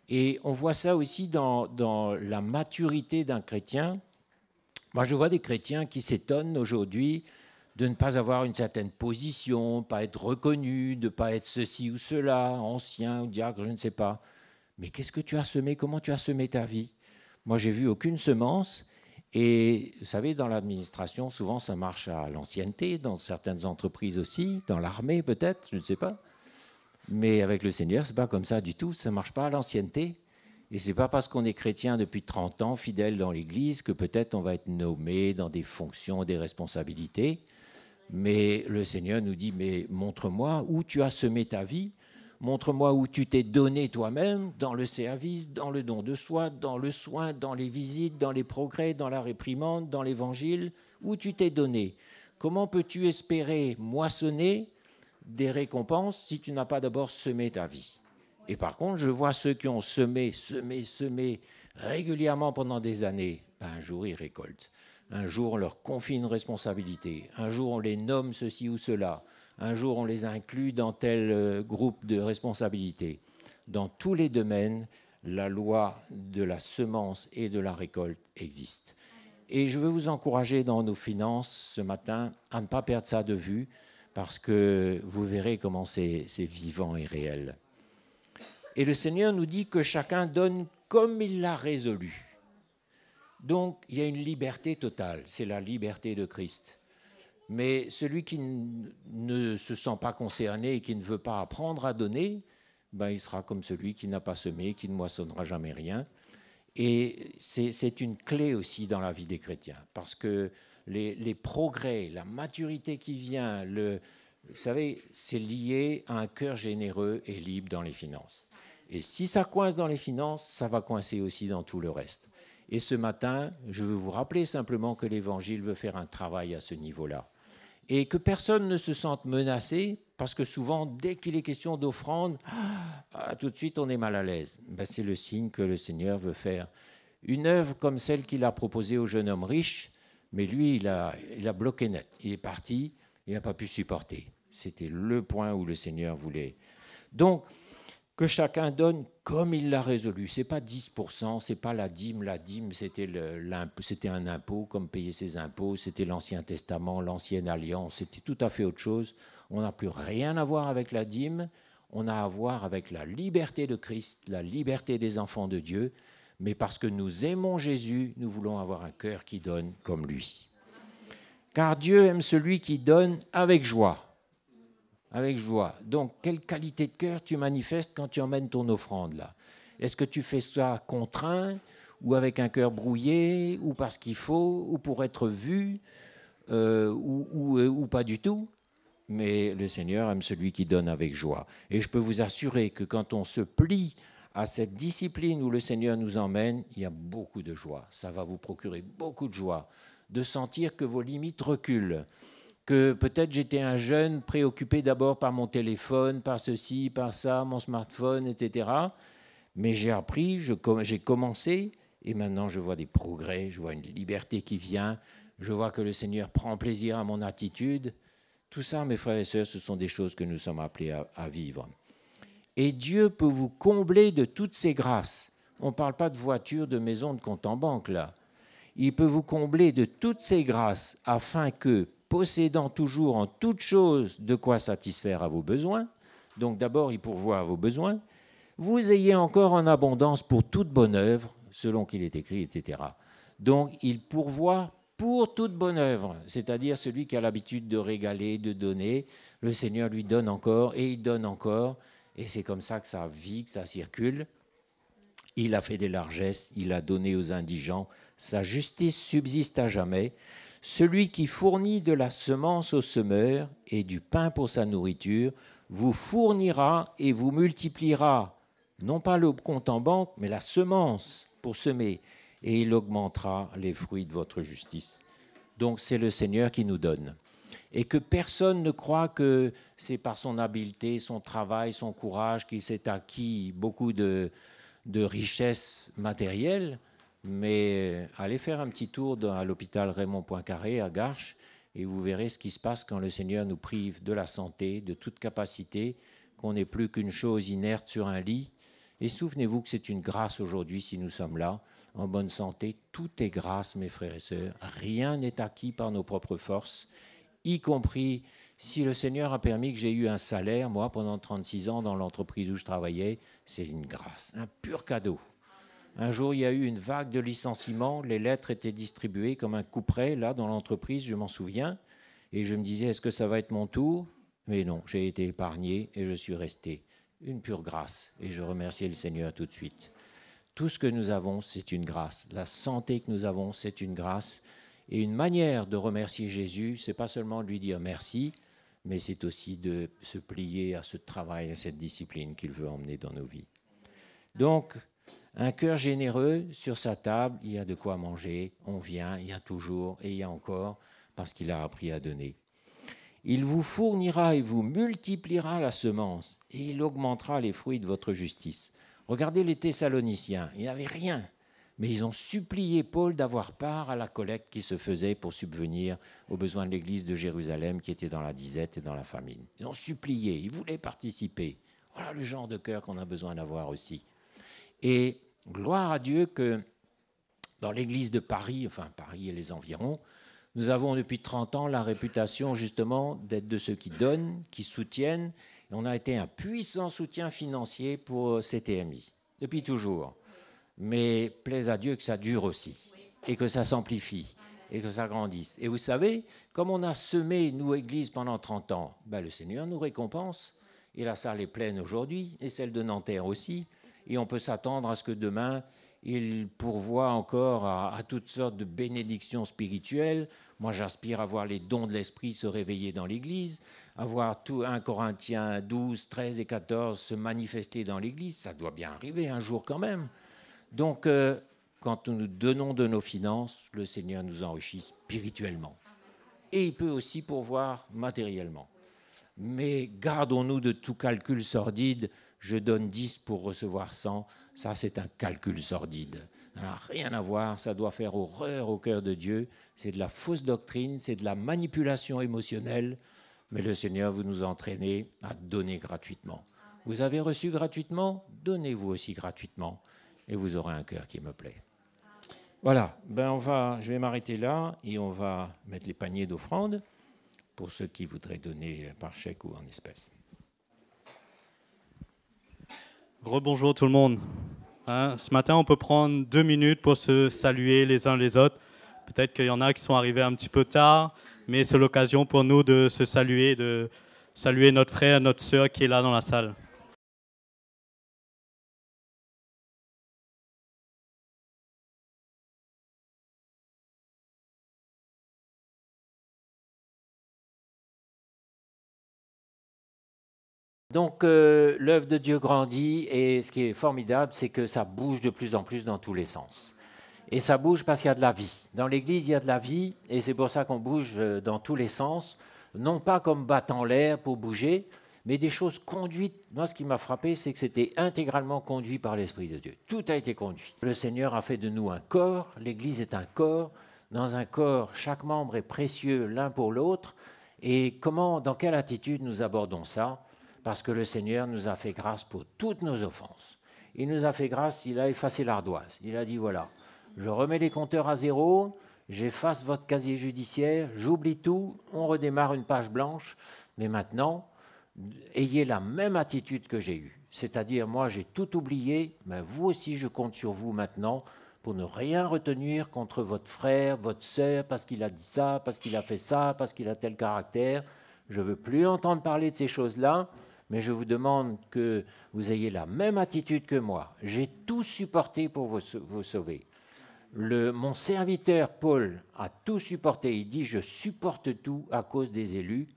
Et on voit ça aussi dans la maturité d'un chrétien. Moi, je vois des chrétiens qui s'étonnent aujourd'hui de ne pas avoir une certaine position, pas être reconnu, de ne pas être ceci ou cela, ancien ou diacre, je ne sais pas. Mais qu'est-ce que tu as semé? Comment tu as semé ta vie? Moi, j'ai vu aucune semence. Et vous savez, dans l'administration, souvent, ça marche à l'ancienneté, dans certaines entreprises aussi, dans l'armée peut-être, je ne sais pas. Mais avec le Seigneur, ce n'est pas comme ça du tout, ça ne marche pas à l'ancienneté. Et ce n'est pas parce qu'on est chrétien depuis 30 ans, fidèle dans l'Église, que peut-être on va être nommé dans des fonctions, des responsabilités. Mais le Seigneur nous dit, mais montre-moi où tu as semé ta vie, Montre-moi où tu t'es donné toi-même, dans le service, dans le don de soi, dans le soin, dans les visites, dans les progrès, dans la réprimande, dans l'évangile, où tu t'es donné. Comment peux-tu espérer moissonner des récompenses si tu n'as pas d'abord semé ta vie? Et par contre, je vois ceux qui ont semé régulièrement pendant des années. Un jour, ils récoltent. Un jour, on leur confie une responsabilité. Un jour, on les nomme ceci ou cela. Un jour, on les inclut dans tel groupe de responsabilité. Dans tous les domaines, la loi de la semence et de la récolte existe. Et je veux vous encourager dans nos finances ce matin à ne pas perdre ça de vue, parce que vous verrez comment c'est vivant et réel. Et le Seigneur nous dit que chacun donne comme il l'a résolu. Donc, il y a une liberté totale, c'est la liberté de Christ. Mais celui qui ne se sent pas concerné et qui ne veut pas apprendre à donner, ben, il sera comme celui qui n'a pas semé, qui ne moissonnera jamais rien. Et c'est une clé aussi dans la vie des chrétiens, parce que les progrès, la maturité qui vient, vous savez, c'est lié à un cœur généreux et libre dans les finances. Et si ça coince dans les finances, ça va coincer aussi dans tout le reste. Et ce matin, je veux vous rappeler simplement que l'Évangile veut faire un travail à ce niveau-là. Et que personne ne se sente menacé, parce que souvent, dès qu'il est question d'offrande, tout de suite, on est mal à l'aise. Ben, c'est le signe que le Seigneur veut faire une œuvre comme celle qu'il a proposée au jeune homme riche, mais lui, il a bloqué net. Il est parti, il n'a pas pu supporter. C'était le point où le Seigneur voulait. Donc, que chacun donne comme il l'a résolu. Ce n'est pas 10%, ce n'est pas la dîme. La dîme, c'était un impôt, comme payer ses impôts. C'était l'Ancien Testament, l'Ancienne Alliance. C'était tout à fait autre chose. On n'a plus rien à voir avec la dîme. On a à voir avec la liberté de Christ, la liberté des enfants de Dieu. Mais parce que nous aimons Jésus, nous voulons avoir un cœur qui donne comme lui. Car Dieu aime celui qui donne avec joie. Avec joie. Donc, quelle qualité de cœur tu manifestes quand tu emmènes ton offrande là? Est-ce que tu fais ça contraint, ou avec un cœur brouillé, ou parce qu'il faut, ou pour être vu, ou pas du tout? Mais le Seigneur aime celui qui donne avec joie. Et je peux vous assurer que quand on se plie à cette discipline où le Seigneur nous emmène, il y a beaucoup de joie. Ça va vous procurer beaucoup de joie, de sentir que vos limites reculent. Que peut-être j'étais un jeune préoccupé d'abord par mon téléphone, par ceci, par ça, mon smartphone, etc. Mais j'ai appris, j'ai commencé, et maintenant je vois des progrès, je vois une liberté qui vient, je vois que le Seigneur prend plaisir à mon attitude. Tout ça, mes frères et sœurs, ce sont des choses que nous sommes appelés à vivre. Et Dieu peut vous combler de toutes ces grâces. On ne parle pas de voiture, de maison, de compte en banque, là. Il peut vous combler de toutes ces grâces afin que, possédant toujours en toutes choses de quoi satisfaire à vos besoins, donc d'abord il pourvoit à vos besoins, vous ayez encore en abondance pour toute bonne œuvre, selon qu'il est écrit, etc. Donc il pourvoit pour toute bonne œuvre, c'est-à-dire celui qui a l'habitude de régaler, de donner, le Seigneur lui donne encore, et il donne encore, et c'est comme ça que ça vit, que ça circule. Il a fait des largesses, il a donné aux indigents, sa justice subsiste à jamais. Celui qui fournit de la semence au semeur et du pain pour sa nourriture vous fournira et vous multipliera, non pas le compte en banque, mais la semence pour semer, et il augmentera les fruits de votre justice. Donc c'est le Seigneur qui nous donne. Et que personne ne croit que c'est par son habileté, son travail, son courage qu'il s'est acquis beaucoup de richesses matérielles. Mais allez faire un petit tour à l'hôpital Raymond Poincaré à Garches et vous verrez ce qui se passe quand le Seigneur nous prive de la santé, de toute capacité, qu'on n'est plus qu'une chose inerte sur un lit. Et souvenez-vous que c'est une grâce aujourd'hui si nous sommes là, en bonne santé. Tout est grâce, mes frères et sœurs. Rien n'est acquis par nos propres forces, y compris si le Seigneur a permis que j'ai eu un salaire, moi, pendant 36 ans dans l'entreprise où je travaillais. C'est une grâce, un pur cadeau. Un jour, il y a eu une vague de licenciements. Les lettres étaient distribuées comme un couperet, là, dans l'entreprise, je m'en souviens. Et je me disais, est-ce que ça va être mon tour? Mais non, j'ai été épargné et je suis resté. Une pure grâce. Et je remercie le Seigneur tout de suite. Tout ce que nous avons, c'est une grâce. La santé que nous avons, c'est une grâce. Et une manière de remercier Jésus, ce n'est pas seulement de lui dire merci, mais c'est aussi de se plier à ce travail, à cette discipline qu'il veut emmener dans nos vies. Donc, un cœur généreux, sur sa table, il y a de quoi manger, on vient, il y a toujours et il y a encore, parce qu'il a appris à donner. Il vous fournira et vous multipliera la semence, et il augmentera les fruits de votre justice. Regardez les Thessaloniciens, il n'y avait rien, mais ils ont supplié Paul d'avoir part à la collecte qui se faisait pour subvenir aux besoins de l'église de Jérusalem qui était dans la disette et dans la famine. Ils ont supplié, ils voulaient participer. Voilà le genre de cœur qu'on a besoin d'avoir aussi. Et gloire à Dieu que dans l'église de Paris, enfin Paris et les environs, nous avons depuis 30 ans la réputation justement d'être de ceux qui donnent, qui soutiennent. Et on a été un puissant soutien financier pour CTMI, depuis toujours. Mais plaise à Dieu que ça dure aussi, et que ça s'amplifie, et que ça grandisse. Et vous savez, comme on a semé, nous, Église, pendant 30 ans, ben, le Seigneur nous récompense. Et la salle est pleine aujourd'hui, et celle de Nanterre aussi. Et on peut s'attendre à ce que demain, il pourvoie encore à toutes sortes de bénédictions spirituelles. Moi, j'aspire à voir les dons de l'Esprit se réveiller dans l'Église, à voir tout 1 Corinthiens 12, 13 et 14 se manifester dans l'Église. Ça doit bien arriver un jour quand même. Donc, quand nous donnons de nos finances, le Seigneur nous enrichit spirituellement. Et il peut aussi pourvoir matériellement. Mais gardons-nous de tout calcul sordide. Je donne 10 pour recevoir 100. Ça, c'est un calcul sordide. Ça n'a rien à voir. Ça doit faire horreur au cœur de Dieu. C'est de la fausse doctrine, c'est de la manipulation émotionnelle. Mais le Seigneur veut nous entraîner à donner gratuitement. Vous avez reçu gratuitement, donnez-vous aussi gratuitement. Et vous aurez un cœur qui me plaît. Voilà, je vais m'arrêter là et on va mettre les paniers d'offrandes pour ceux qui voudraient donner par chèque ou en espèces. Rebonjour tout le monde. Ce matin, on peut prendre 2 minutes pour se saluer les uns les autres. Peut-être qu'il y en a qui sont arrivés un petit peu tard, mais c'est l'occasion pour nous de se saluer, de saluer notre frère, notre sœur qui est là dans la salle. Donc, l'œuvre de Dieu grandit et ce qui est formidable, c'est que ça bouge de plus en plus dans tous les sens. Et ça bouge parce qu'il y a de la vie. Dans l'Église, il y a de la vie et c'est pour ça qu'on bouge dans tous les sens, non pas comme battant l'air pour bouger, mais des choses conduites. Moi, ce qui m'a frappé, c'est que c'était intégralement conduit par l'Esprit de Dieu. Tout a été conduit. Le Seigneur a fait de nous un corps, l'Église est un corps. Dans un corps, chaque membre est précieux l'un pour l'autre. Et dans quelle attitude nous abordons ça ? Parce que le Seigneur nous a fait grâce pour toutes nos offenses. Il nous a fait grâce, il a effacé l'ardoise. Il a dit, voilà, je remets les compteurs à zéro, j'efface votre casier judiciaire, j'oublie tout, on redémarre une page blanche. Mais maintenant, ayez la même attitude que j'ai eue. C'est-à-dire, moi, j'ai tout oublié, mais vous aussi, je compte sur vous maintenant pour ne rien retenir contre votre frère, votre sœur, parce qu'il a dit ça, parce qu'il a fait ça, parce qu'il a tel caractère. Je ne veux plus entendre parler de ces choses-là. Mais je vous demande que vous ayez la même attitude que moi. J'ai tout supporté pour vous sauver. Mon serviteur Paul a tout supporté. Il dit, je supporte tout à cause des élus.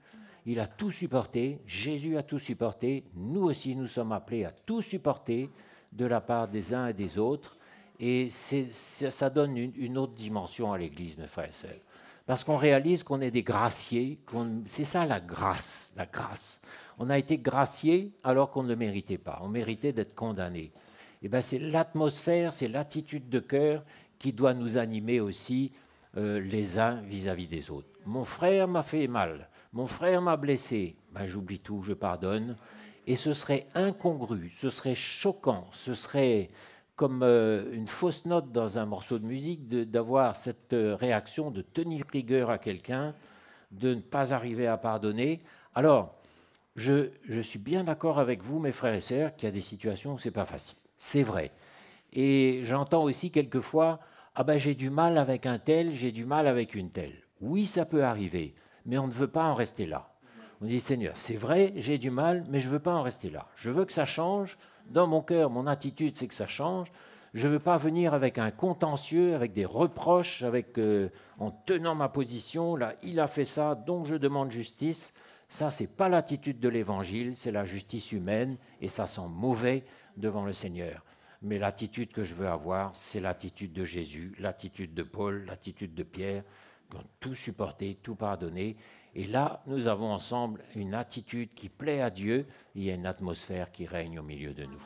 Il a tout supporté. Jésus a tout supporté. Nous aussi, nous sommes appelés à tout supporter de la part des uns et des autres. Et ça donne une autre dimension à l'Église, mes frères et sœurs. Parce qu'on réalise qu'on est des graciés. C'est ça la grâce, la grâce. On a été graciés alors qu'on ne le méritait pas. On méritait d'être condamnés. Et bien, c'est l'atmosphère, c'est l'attitude de cœur qui doit nous animer aussi les uns vis-à-vis des autres. Mon frère m'a fait mal, mon frère m'a blessé. Ben, j'oublie tout, je pardonne. Et ce serait incongru, ce serait choquant, ce serait comme une fausse note dans un morceau de musique d'avoir cette réaction de tenir rigueur à quelqu'un, de ne pas arriver à pardonner. Alors, je suis bien d'accord avec vous, mes frères et sœurs, qu'il y a des situations où ce n'est pas facile. C'est vrai. Et j'entends aussi quelquefois, ah ben j'ai du mal avec un tel, j'ai du mal avec une telle. Oui, ça peut arriver, mais on ne veut pas en rester là. On dit, Seigneur, c'est vrai, j'ai du mal, mais je ne veux pas en rester là. Je veux que ça change. Dans mon cœur, mon attitude, c'est que ça change. Je ne veux pas venir avec un contentieux, avec des reproches, en tenant ma position. Là, il a fait ça, donc je demande justice. Ça, ce n'est pas l'attitude de l'Évangile, c'est la justice humaine, et ça sent mauvais devant le Seigneur. Mais l'attitude que je veux avoir, c'est l'attitude de Jésus, l'attitude de Paul, l'attitude de Pierre, qui ont tout supporté, tout pardonné. Et là, nous avons ensemble une attitude qui plaît à Dieu, il y a une atmosphère qui règne au milieu de nous.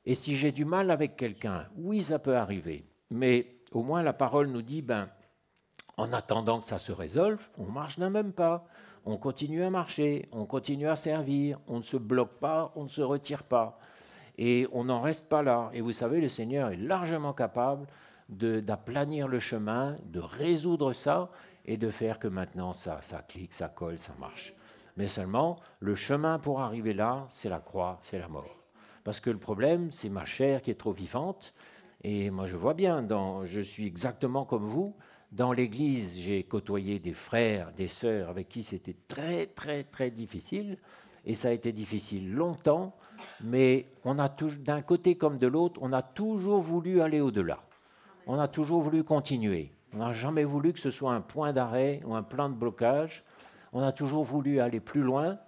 Et si j'ai du mal avec quelqu'un, oui, ça peut arriver, mais au moins la parole nous dit, en attendant que ça se résolve, on marche d'un même pas, on continue à marcher, on continue à servir, on ne se bloque pas, on ne se retire pas. Et on n'en reste pas là. Et vous savez, le Seigneur est largement capable d'aplanir le chemin, de résoudre ça et de faire que maintenant ça clique, ça colle, ça marche. Mais seulement, le chemin pour arriver là, c'est la croix, c'est la mort. Parce que le problème, c'est ma chair qui est trop vivante. Et moi, je vois bien, je suis exactement comme vous. Dans l'Église, j'ai côtoyé des frères, des sœurs avec qui c'était très, très, très difficile. Et ça a été difficile longtemps, mais on a d'un côté comme de l'autre, on a toujours voulu aller au-delà. On a toujours voulu continuer. On n'a jamais voulu que ce soit un point d'arrêt ou un plan de blocage. On a toujours voulu aller plus loin.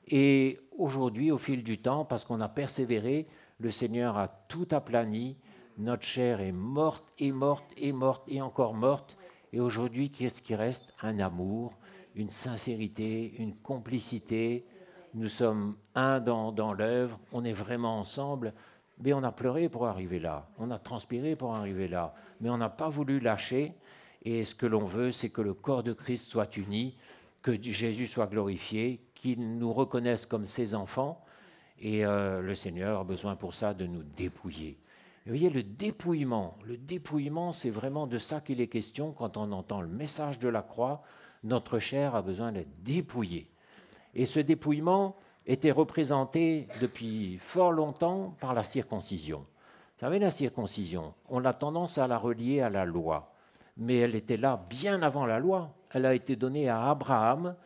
Et aujourd'hui, au fil du temps, parce qu'on a persévéré, le Seigneur a tout aplani. Notre chair est morte et morte et morte et encore morte. Et aujourd'hui, qu'est-ce qui reste? Un amour, une sincérité, une complicité. Nous sommes un dans l'œuvre, on est vraiment ensemble, mais on a pleuré pour arriver là, on a transpiré pour arriver là, mais on n'a pas voulu lâcher, et ce que l'on veut, c'est que le corps de Christ soit uni, que Jésus soit glorifié, qu'il nous reconnaisse comme ses enfants, et le Seigneur a besoin pour ça de nous dépouiller. Et vous voyez, le dépouillement, c'est vraiment de ça qu'il est question quand on entend le message de la croix, notre chair a besoin d'être dépouillée. Et ce dépouillement était représenté depuis fort longtemps par la circoncision. Vous savez, la circoncision, on a tendance à la relier à la loi, mais elle était là bien avant la loi. Elle a été donnée à Abraham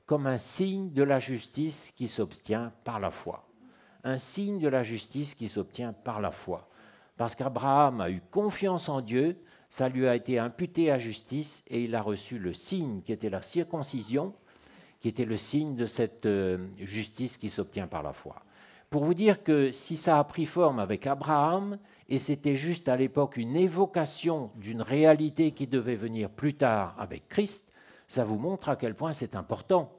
comme un signe de la justice qui s'obtient par la foi. Un signe de la justice qui s'obtient par la foi. Parce qu'Abraham a eu confiance en Dieu, ça lui a été imputé à justice et il a reçu le signe qui était la circoncision, qui était le signe de cette justice qui s'obtient par la foi. Pour vous dire que si ça a pris forme avec Abraham, et c'était juste à l'époque une évocation d'une réalité qui devait venir plus tard avec Christ, ça vous montre à quel point c'est important.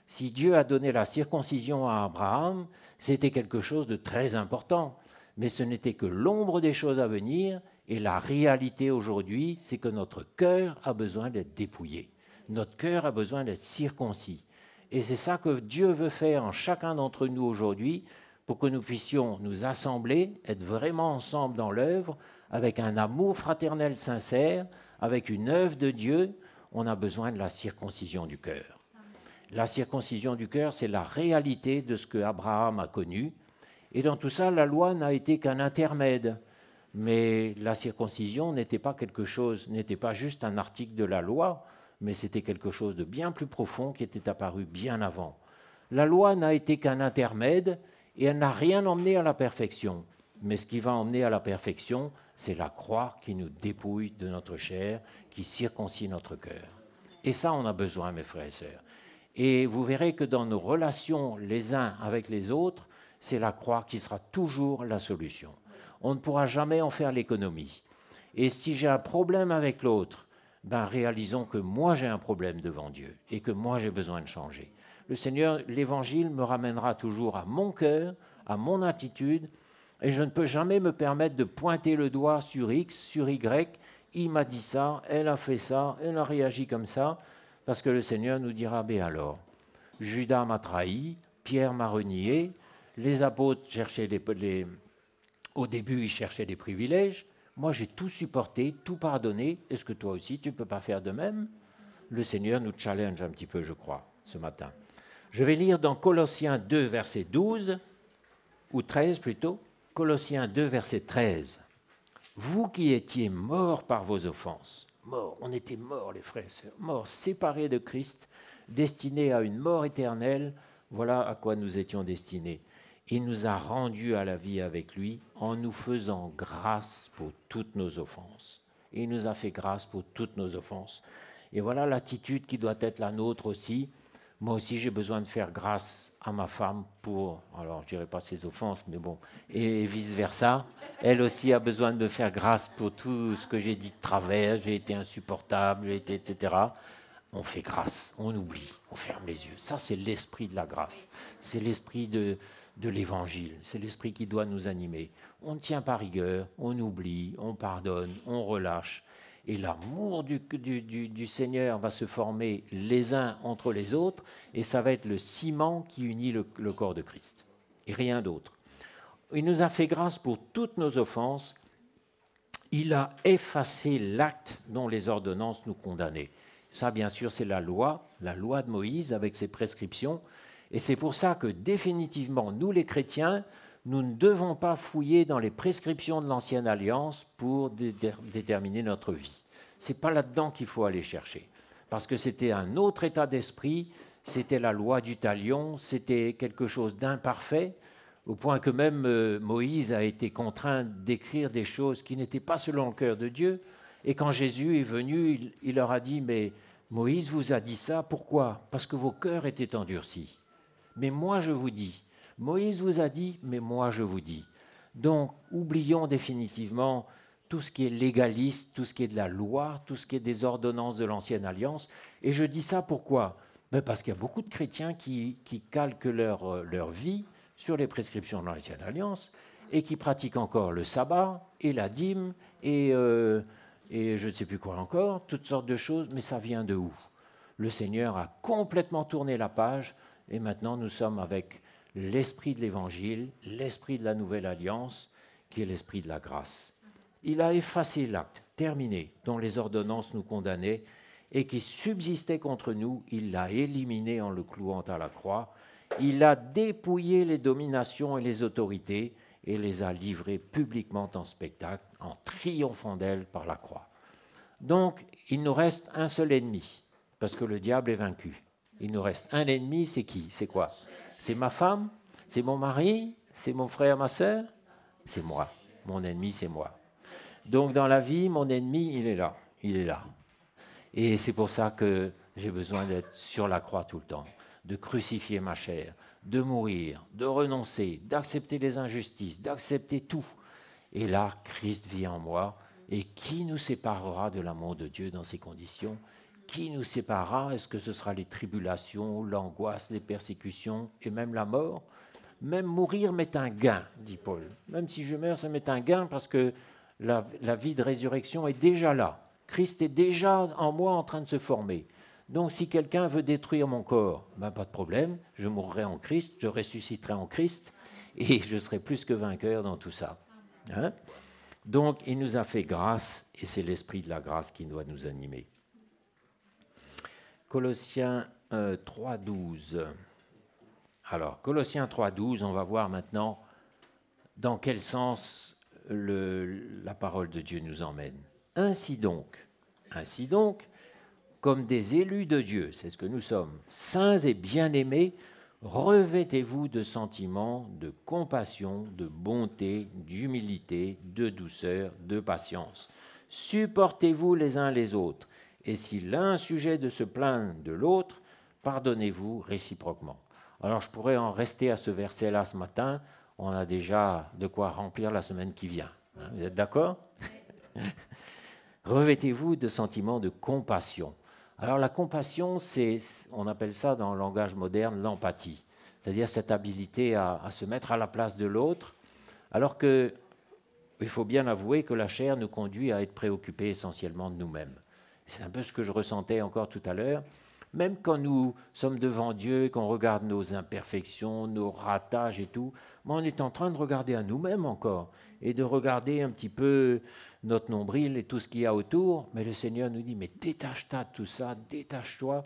Si Dieu a donné la circoncision à Abraham, c'était quelque chose de très important. Mais ce n'était que l'ombre des choses à venir, et la réalité aujourd'hui, c'est que notre cœur a besoin d'être dépouillé. Notre cœur a besoin d'être circoncis. Et c'est ça que Dieu veut faire en chacun d'entre nous aujourd'hui, pour que nous puissions nous assembler, être vraiment ensemble dans l'œuvre, avec un amour fraternel sincère, avec une œuvre de Dieu. On a besoin de la circoncision du cœur. La circoncision du cœur, c'est la réalité de ce que Abraham a connu. Et dans tout ça, la loi n'a été qu'un intermède. Mais la circoncision n'était pas quelque chose, n'était pas juste un article de la loi, mais c'était quelque chose de bien plus profond qui était apparu bien avant. La loi n'a été qu'un intermède et elle n'a rien emmené à la perfection. Mais ce qui va emmener à la perfection, c'est la croix qui nous dépouille de notre chair, qui circoncie notre cœur. Et ça, on a besoin, mes frères et sœurs. Et vous verrez que dans nos relations les uns avec les autres, c'est la croix qui sera toujours la solution. On ne pourra jamais en faire l'économie. Et si j'ai un problème avec l'autre, réalisons que moi j'ai un problème devant Dieu et que moi j'ai besoin de changer. Le Seigneur, l'Évangile me ramènera toujours à mon cœur, à mon attitude, et je ne peux jamais me permettre de pointer le doigt sur X, sur Y. Il m'a dit ça, elle a fait ça, elle a réagi comme ça, parce que le Seigneur nous dira, alors, Judas m'a trahi, Pierre m'a renié, les apôtres cherchaient au début ils cherchaient des privilèges, moi j'ai tout supporté, tout pardonné, est-ce que toi aussi tu ne peux pas faire de même? Le Seigneur nous challenge un petit peu, je crois, ce matin. Je vais lire dans Colossiens 2, verset 12, ou 13 plutôt, Colossiens 2, verset 13. Vous qui étiez morts par vos offenses, morts, on était morts les frères et sœurs, morts, séparés de Christ, destinés à une mort éternelle, voilà à quoi nous étions destinés. Il nous a rendus à la vie avec lui en nous faisant grâce pour toutes nos offenses. Il nous a fait grâce pour toutes nos offenses. Et voilà l'attitude qui doit être la nôtre aussi. Moi aussi, j'ai besoin de faire grâce à ma femme pour, alors je dirais pas ses offenses, mais bon, et vice-versa. Elle aussi a besoin de me faire grâce pour tout ce que j'ai dit de travers, j'ai été insupportable, j'ai été, etc. On fait grâce, on oublie, on ferme les yeux. Ça, c'est l'esprit de la grâce. C'est l'esprit de l'évangile. C'est l'esprit qui doit nous animer. On ne tient pas rigueur, on oublie, on pardonne, on relâche. Et l'amour du Seigneur va se former les uns entre les autres, et ça va être le ciment qui unit le corps de Christ, et rien d'autre. Il nous a fait grâce pour toutes nos offenses. Il a effacé l'acte dont les ordonnances nous condamnaient. Ça, bien sûr, c'est la loi de Moïse avec ses prescriptions. Et c'est pour ça que définitivement, nous les chrétiens, nous ne devons pas fouiller dans les prescriptions de l'Ancienne Alliance pour déterminer notre vie. Ce n'est pas là-dedans qu'il faut aller chercher. Parce que c'était un autre état d'esprit, c'était la loi du talion, c'était quelque chose d'imparfait, au point que même Moïse a été contraint d'écrire des choses qui n'étaient pas selon le cœur de Dieu. Et quand Jésus est venu, il leur a dit, mais Moïse vous a dit ça, pourquoi? Parce que vos cœurs étaient endurcis. Mais moi je vous dis, Moïse vous a dit, mais moi je vous dis. Donc oublions définitivement tout ce qui est légaliste, tout ce qui est de la loi, tout ce qui est des ordonnances de l'Ancienne Alliance. Et je dis ça pourquoi? Parce qu'il y a beaucoup de chrétiens qui calquent leur vie sur les prescriptions de l'Ancienne Alliance et qui pratiquent encore le sabbat et la dîme et je ne sais plus quoi encore, toutes sortes de choses, mais ça vient de où? Le Seigneur a complètement tourné la page et maintenant nous sommes avec l'esprit de l'Évangile, l'esprit de la Nouvelle Alliance, qui est l'esprit de la grâce. Il a effacé l'acte terminé dont les ordonnances nous condamnaient et qui subsistait contre nous, il l'a éliminé en le clouant à la croix. Il a dépouillé les dominations et les autorités et les a livrées publiquement en spectacle, en triomphant d'elles par la croix. Donc, il nous reste un seul ennemi, parce que le diable est vaincu. Il nous reste un ennemi, c'est qui? C'est quoi? C'est ma femme? C'est mon mari? C'est mon frère, ma sœur? C'est moi. Mon ennemi, c'est moi. Donc, dans la vie, mon ennemi, il est là. Il est là. Et c'est pour ça que j'ai besoin d'être sur la croix tout le temps, de crucifier ma chair, de mourir, de renoncer, d'accepter les injustices, d'accepter tout. Et là, Christ vit en moi. Et qui nous séparera de l'amour de Dieu dans ces conditions? Qui nous séparera? Est-ce que ce sera les tribulations, l'angoisse, les persécutions et même la mort? Même mourir m'est un gain, dit Paul. Même si je meurs, ça m'est un gain parce que la vie de résurrection est déjà là. Christ est déjà en moi en train de se former. Donc si quelqu'un veut détruire mon corps, ben, pas de problème, je mourrai en Christ, je ressusciterai en Christ et je serai plus que vainqueur dans tout ça. Hein? Donc il nous a fait grâce et c'est l'esprit de la grâce qui doit nous animer. Colossiens 3,12. Alors, Colossiens 3,12, on va voir maintenant dans quel sens la parole de Dieu nous emmène. Ainsi donc, comme des élus de Dieu, c'est ce que nous sommes, saints et bien-aimés, revêtez-vous de sentiments, de compassion, de bonté, d'humilité, de douceur, de patience. Supportez-vous les uns les autres. Et si l'un a sujet de se plaindre de l'autre, pardonnez-vous réciproquement. Alors je pourrais en rester à ce verset-là ce matin. On a déjà de quoi remplir la semaine qui vient. Vous êtes d'accord? Revêtez-vous de sentiments de compassion. Alors la compassion, on appelle ça dans le langage moderne l'empathie. C'est-à-dire cette habilité à se mettre à la place de l'autre. Alors que, il faut bien avouer que la chair nous conduit à être préoccupés essentiellement de nous-mêmes. C'est un peu ce que je ressentais encore tout à l'heure. Même quand nous sommes devant Dieu, qu'on regarde nos imperfections, nos ratages et tout, on est en train de regarder à nous-mêmes encore et de regarder un petit peu notre nombril et tout ce qu'il y a autour. Mais le Seigneur nous dit, mais détache-toi de tout ça, détache-toi,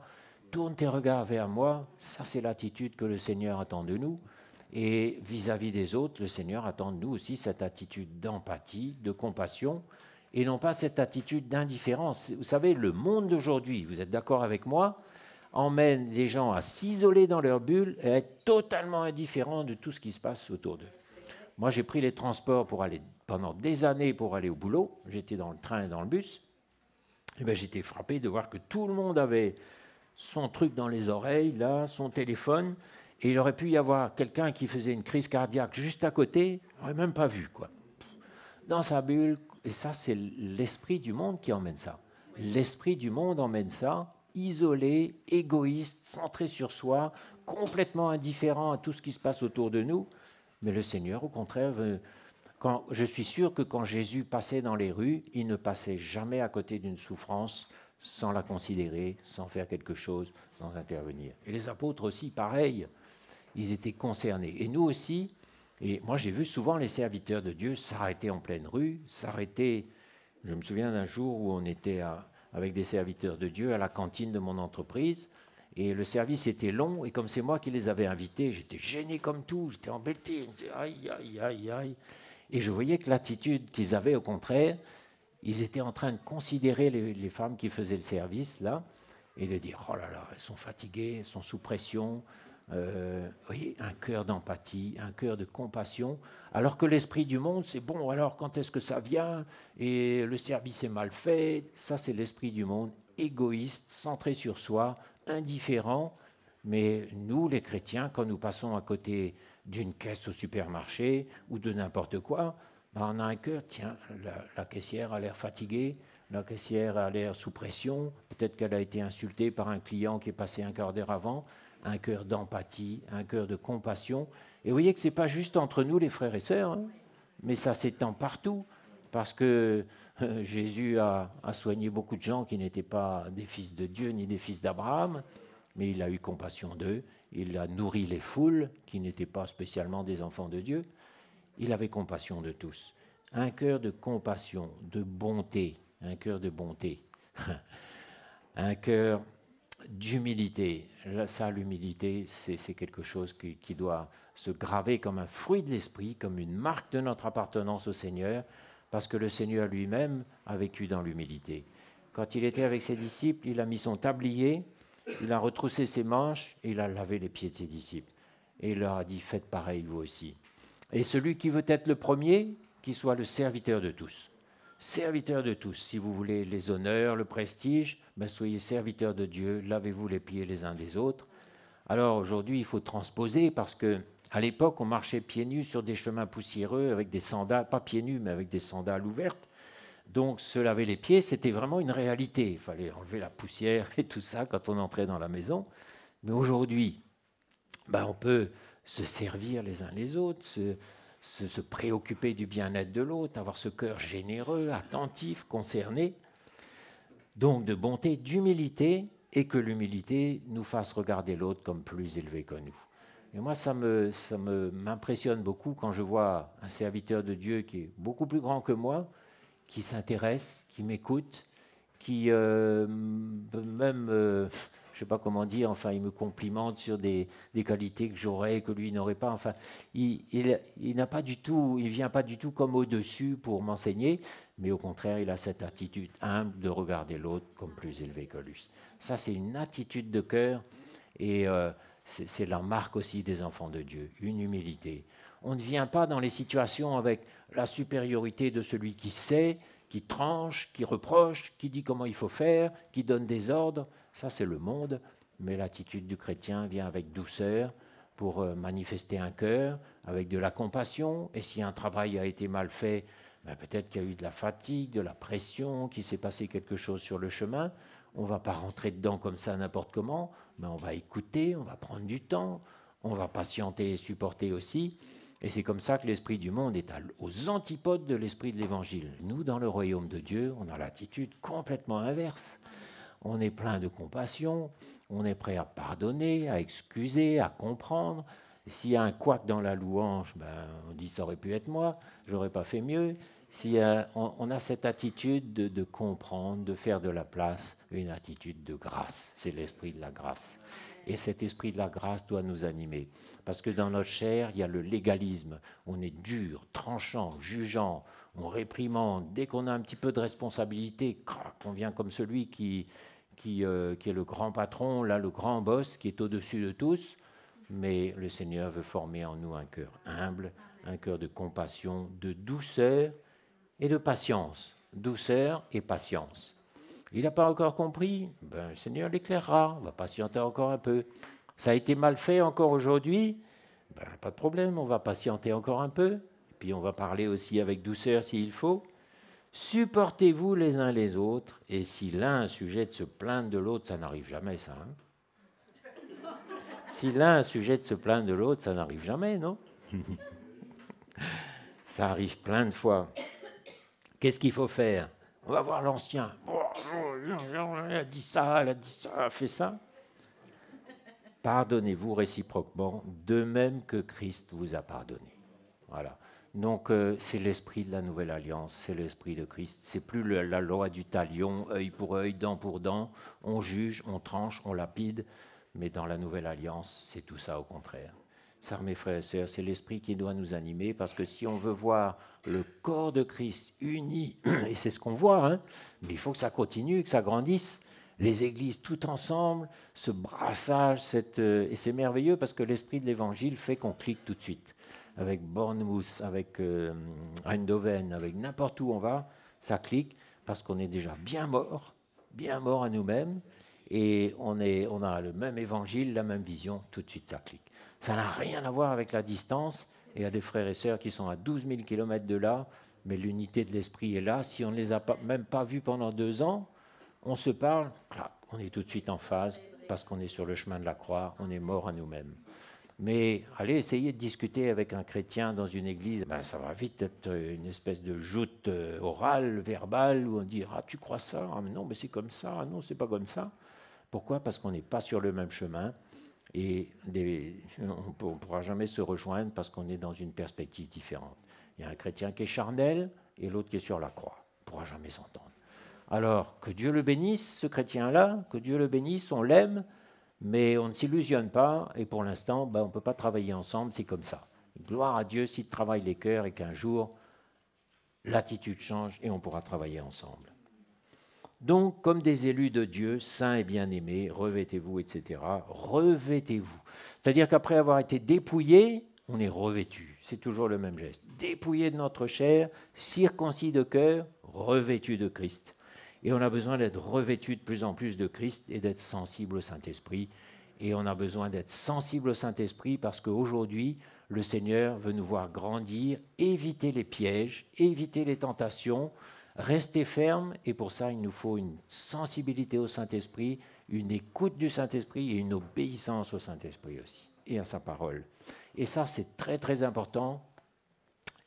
tourne tes regards vers moi. Ça, c'est l'attitude que le Seigneur attend de nous. Et vis-à-vis des autres, le Seigneur attend de nous aussi cette attitude d'empathie, de compassion, et non pas cette attitude d'indifférence. Vous savez, le monde d'aujourd'hui, vous êtes d'accord avec moi, emmène les gens à s'isoler dans leur bulle et à être totalement indifférents de tout ce qui se passe autour d'eux. Moi, j'ai pris les transports pour aller, pendant des années pour aller au boulot. J'étais dans le train et dans le bus. Et bien, j'étais frappé de voir que tout le monde avait son truc dans les oreilles, là, son téléphone, et il aurait pu y avoir quelqu'un qui faisait une crise cardiaque juste à côté, il n'aurait même pas vu, quoi. Dans sa bulle, et ça, c'est l'esprit du monde qui emmène ça. L'esprit du monde emmène ça, isolé, égoïste, centré sur soi, complètement indifférent à tout ce qui se passe autour de nous. Mais le Seigneur, au contraire, je suis sûr que quand Jésus passait dans les rues, il ne passait jamais à côté d'une souffrance sans la considérer, sans faire quelque chose, sans intervenir. Et les apôtres aussi, pareil, ils étaient concernés. Et nous aussi, et moi j'ai vu souvent les serviteurs de Dieu s'arrêter en pleine rue, s'arrêter. Je me souviens d'un jour où on était avec des serviteurs de Dieu à la cantine de mon entreprise, et le service était long, et comme c'est moi qui les avais invités, j'étais gêné comme tout, j'étais embêté, je me disais aïe, aïe, aïe, aïe. Et je voyais que l'attitude qu'ils avaient, au contraire, ils étaient en train de considérer les femmes qui faisaient le service, là, et de dire, oh là là, elles sont fatiguées, elles sont sous pression. Vous voyez, un cœur d'empathie, un cœur de compassion, alors que l'esprit du monde, c'est bon, alors quand est-ce que ça vient? Et le service est mal fait. Ça, c'est l'esprit du monde, égoïste, centré sur soi, indifférent. Mais nous, les chrétiens, quand nous passons à côté d'une caisse au supermarché ou de n'importe quoi, ben on a un cœur, tiens, la caissière a l'air fatiguée, la caissière a l'air sous pression, peut-être qu'elle a été insultée par un client qui est passé un quart d'heure avant, un cœur d'empathie, un cœur de compassion. Et vous voyez que ce n'est pas juste entre nous, les frères et sœurs, hein, mais ça s'étend partout, parce que Jésus a soigné beaucoup de gens qui n'étaient pas des fils de Dieu ni des fils d'Abraham, mais il a eu compassion d'eux, il a nourri les foules qui n'étaient pas spécialement des enfants de Dieu, il avait compassion de tous. Un cœur de compassion, de bonté, un cœur de bonté, un cœur d'humilité. Ça, l'humilité, c'est quelque chose qui doit se graver comme un fruit de l'esprit, comme une marque de notre appartenance au Seigneur, parce que le Seigneur lui-même a vécu dans l'humilité. Quand il était avec ses disciples, il a mis son tablier, il a retroussé ses manches et il a lavé les pieds de ses disciples. Et il leur a dit, faites pareil vous aussi. Et celui qui veut être le premier, qu'il soit le serviteur de tous. Serviteur de tous. Si vous voulez les honneurs, le prestige, ben soyez serviteurs de Dieu, lavez-vous les pieds les uns des autres. Alors aujourd'hui, il faut transposer parce que à l'époque, on marchait pieds nus sur des chemins poussiéreux avec des sandales, pas pieds nus, mais avec des sandales ouvertes. Donc se laver les pieds, c'était vraiment une réalité. Il fallait enlever la poussière et tout ça quand on entrait dans la maison. Mais aujourd'hui, ben on peut se servir les uns les autres, se préoccuper du bien-être de l'autre, avoir ce cœur généreux, attentif, concerné. Donc de bonté, d'humilité, et que l'humilité nous fasse regarder l'autre comme plus élevé que nous. Et moi, ça m'impressionne beaucoup quand je vois un serviteur de Dieu qui est beaucoup plus grand que moi, qui s'intéresse, qui m'écoute, qui même, je ne sais pas comment dire, enfin, il me complimente sur des qualités que j'aurais, que lui n'aurait pas. Enfin, il n'a pas du tout, il vient pas du tout comme au-dessus pour m'enseigner, mais au contraire, il a cette attitude humble de regarder l'autre comme plus élevé que lui. Ça, c'est une attitude de cœur et c'est la marque aussi des enfants de Dieu, une humilité. On ne vient pas dans les situations avec la supériorité de celui qui sait, qui tranche, qui reproche, qui dit comment il faut faire, qui donne des ordres. Ça, c'est le monde. Mais l'attitude du chrétien vient avec douceur pour manifester un cœur, avec de la compassion. Et si un travail a été mal fait, ben peut-être qu'il y a eu de la fatigue, de la pression, qu'il s'est passé quelque chose sur le chemin. On ne va pas rentrer dedans comme ça n'importe comment, mais on va écouter, on va prendre du temps, on va patienter et supporter aussi. Et c'est comme ça que l'esprit du monde est aux antipodes de l'esprit de l'Évangile. Nous, dans le royaume de Dieu, on a l'attitude complètement inverse. On est plein de compassion, on est prêt à pardonner, à excuser, à comprendre. S'il y a un couac dans la louange, ben, on dit ça aurait pu être moi, j'aurais pas fait mieux. Si on a cette attitude de comprendre, de faire de la place, une attitude de grâce, c'est l'esprit de la grâce. Et cet esprit de la grâce doit nous animer. Parce que dans notre chair, il y a le légalisme. On est dur, tranchant, jugeant, on réprimande. Dès qu'on a un petit peu de responsabilité, crac, on vient comme celui qui est le grand patron, là, le grand boss, qui est au-dessus de tous. Mais le Seigneur veut former en nous un cœur humble, un cœur de compassion, de douceur et de patience. Douceur et patience. Il n'a pas encore compris, ben, le Seigneur l'éclairera, on va patienter encore un peu. Ça a été mal fait encore aujourd'hui, ben, pas de problème, on va patienter encore un peu, et puis on va parler aussi avec douceur s'il faut. Supportez-vous les uns les autres, et si l'un a sujet de se plaindre de l'autre, ça n'arrive jamais ça. Hein. Si l'un a sujet de se plaindre de l'autre, ça n'arrive jamais, non? Ça arrive plein de fois. Qu'est-ce qu'il faut faire? On va voir l'ancien. Elle a dit ça, elle a fait ça. Pardonnez-vous réciproquement, de même que Christ vous a pardonné. Voilà. Donc c'est l'esprit de la nouvelle alliance, c'est l'esprit de Christ. C'est plus la loi du talion, œil pour œil, dent pour dent. On juge, on tranche, on lapide. Mais dans la nouvelle alliance, c'est tout ça au contraire. Ça, mes frères et sœurs, c'est l'esprit qui doit nous animer, parce que si on veut voir le corps de Christ uni, et c'est ce qu'on voit, hein, mais il faut que ça continue, que ça grandisse, les églises tout ensemble, ce brassage, et c'est merveilleux parce que l'esprit de l'évangile fait qu'on clique tout de suite. Avec Bournemouth, avec Eindhoven, avec n'importe où on va, ça clique parce qu'on est déjà bien mort à nous-mêmes, et on a le même évangile, la même vision, tout de suite ça clique. Ça n'a rien à voir avec la distance, et il y a des frères et sœurs qui sont à 12 000 km de là, mais l'unité de l'esprit est là. Si on ne les a même pas vus pendant 2 ans, on se parle, clac, on est tout de suite en phase, parce qu'on est sur le chemin de la croix, on est mort à nous-mêmes. Mais allez essayer de discuter avec un chrétien dans une église, ben, ça va vite être une espèce de joute orale, verbale, où on dit « Ah, tu crois ça? Ah, mais non, mais c'est comme ça. Ah, non, c'est pas comme ça. » Pourquoi? Parce qu'on n'est pas sur le même chemin, et on ne pourra jamais se rejoindre parce qu'on est dans une perspective différente. Il y a un chrétien qui est charnel et l'autre qui est sur la croix. On ne pourra jamais s'entendre. Alors, que Dieu le bénisse, ce chrétien-là, que Dieu le bénisse, on l'aime, mais on ne s'illusionne pas, et pour l'instant, ben, on ne peut pas travailler ensemble, c'est comme ça. Gloire à Dieu s'il travaille les cœurs et qu'un jour, l'attitude change et on pourra travailler ensemble. Donc, comme des élus de Dieu, saints et bien-aimés, revêtez-vous, etc. Revêtez-vous. C'est-à-dire qu'après avoir été dépouillé, on est revêtu. C'est toujours le même geste. Dépouillé de notre chair, circoncis de cœur, revêtu de Christ. Et on a besoin d'être revêtu de plus en plus de Christ et d'être sensible au Saint-Esprit. Et on a besoin d'être sensible au Saint-Esprit parce qu'aujourd'hui, le Seigneur veut nous voir grandir, éviter les pièges, éviter les tentations, rester ferme. Et pour ça, il nous faut une sensibilité au Saint-Esprit, une écoute du Saint-Esprit et une obéissance au Saint-Esprit aussi, et à sa parole. Et ça, c'est très, très important.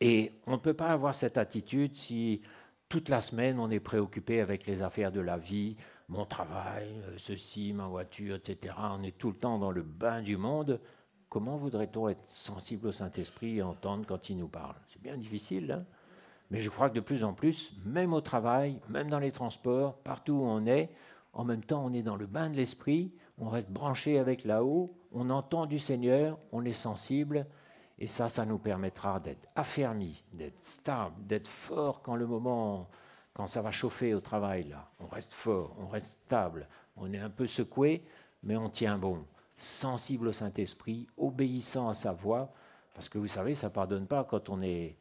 Et on ne peut pas avoir cette attitude si toute la semaine, on est préoccupé avec les affaires de la vie, mon travail, ceci, ma voiture, etc. On est tout le temps dans le bain du monde. Comment voudrait-on être sensible au Saint-Esprit et entendre quand il nous parle? C'est bien difficile, hein? Mais je crois que de plus en plus, même au travail, même dans les transports, partout où on est, en même temps, on est dans le bain de l'Esprit, on reste branché avec là-haut, on entend du Seigneur, on est sensible. Et ça nous permettra d'être affermis, d'être stable, d'être fort quand ça va chauffer au travail. Là. On reste fort, on reste stable, on est un peu secoué, mais on tient bon. Sensible au Saint-Esprit, obéissant à sa voix, parce que vous savez, ça ne pardonne pas quand on est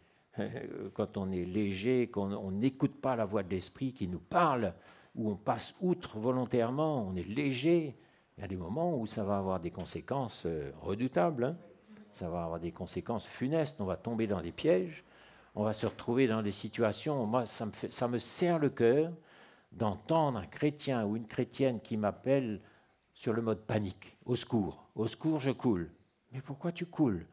léger, qu'on n'écoute pas la voix de l'Esprit qui nous parle, où on passe outre volontairement, on est léger. Il y a des moments où ça va avoir des conséquences redoutables, hein. Ça va avoir des conséquences funestes, on va tomber dans des pièges, on va se retrouver dans des situations. Moi, ça me serre le cœur d'entendre un chrétien ou une chrétienne qui m'appelle sur le mode panique. Au secours, je coule. Mais pourquoi tu coules?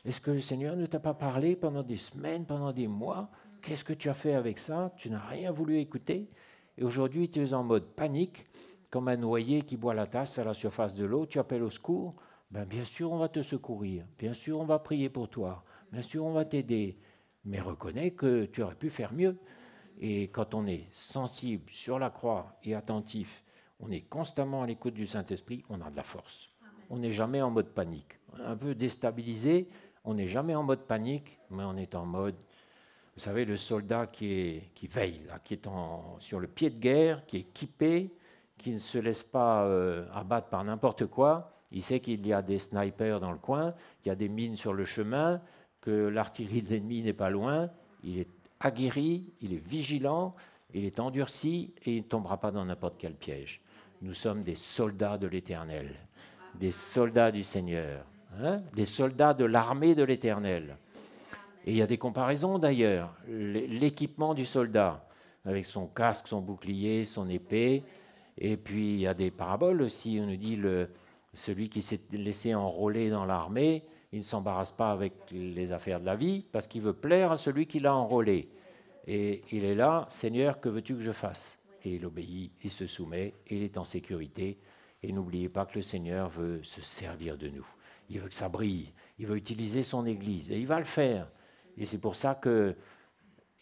Est-ce que le Seigneur ne t'a pas parlé pendant des semaines, pendant des mois? Qu'est-ce que tu as fait avec ça? Tu n'as rien voulu écouter. Et aujourd'hui, tu es en mode panique, comme un noyé qui boit la tasse à la surface de l'eau. Tu appelles au secours. Ben, bien sûr, on va te secourir. Bien sûr, on va prier pour toi. Bien sûr, on va t'aider. Mais reconnais que tu aurais pu faire mieux. Et quand on est sensible sur la croix et attentif, on est constamment à l'écoute du Saint-Esprit, on a de la force. On n'est jamais en mode panique. Un peu déstabilisé, on n'est jamais en mode panique, mais on est en mode... Vous savez, le soldat qui veille, là, qui est sur le pied de guerre, qui est équipé, qui ne se laisse pas abattre par n'importe quoi. Il sait qu'il y a des snipers dans le coin, qu'il y a des mines sur le chemin, que l'artillerie de l'ennemi n'est pas loin. Il est aguerri, il est vigilant, il est endurci et il ne tombera pas dans n'importe quel piège. Nous sommes des soldats de l'Éternel, des soldats du Seigneur, hein, des soldats de l'armée de l'Éternel. Et il y a des comparaisons d'ailleurs. L'équipement du soldat, avec son casque, son bouclier, son épée. Et puis il y a des paraboles aussi. On nous dit celui qui s'est laissé enrôler dans l'armée, il ne s'embarrasse pas avec les affaires de la vie parce qu'il veut plaire à celui qui l'a enrôlé. Et il est là, Seigneur, que veux-tu que je fasse? Et il obéit, il se soumet, et il est en sécurité. Et n'oubliez pas que le Seigneur veut se servir de nous. Il veut que ça brille. Il veut utiliser son Église. Et il va le faire. Et c'est pour ça que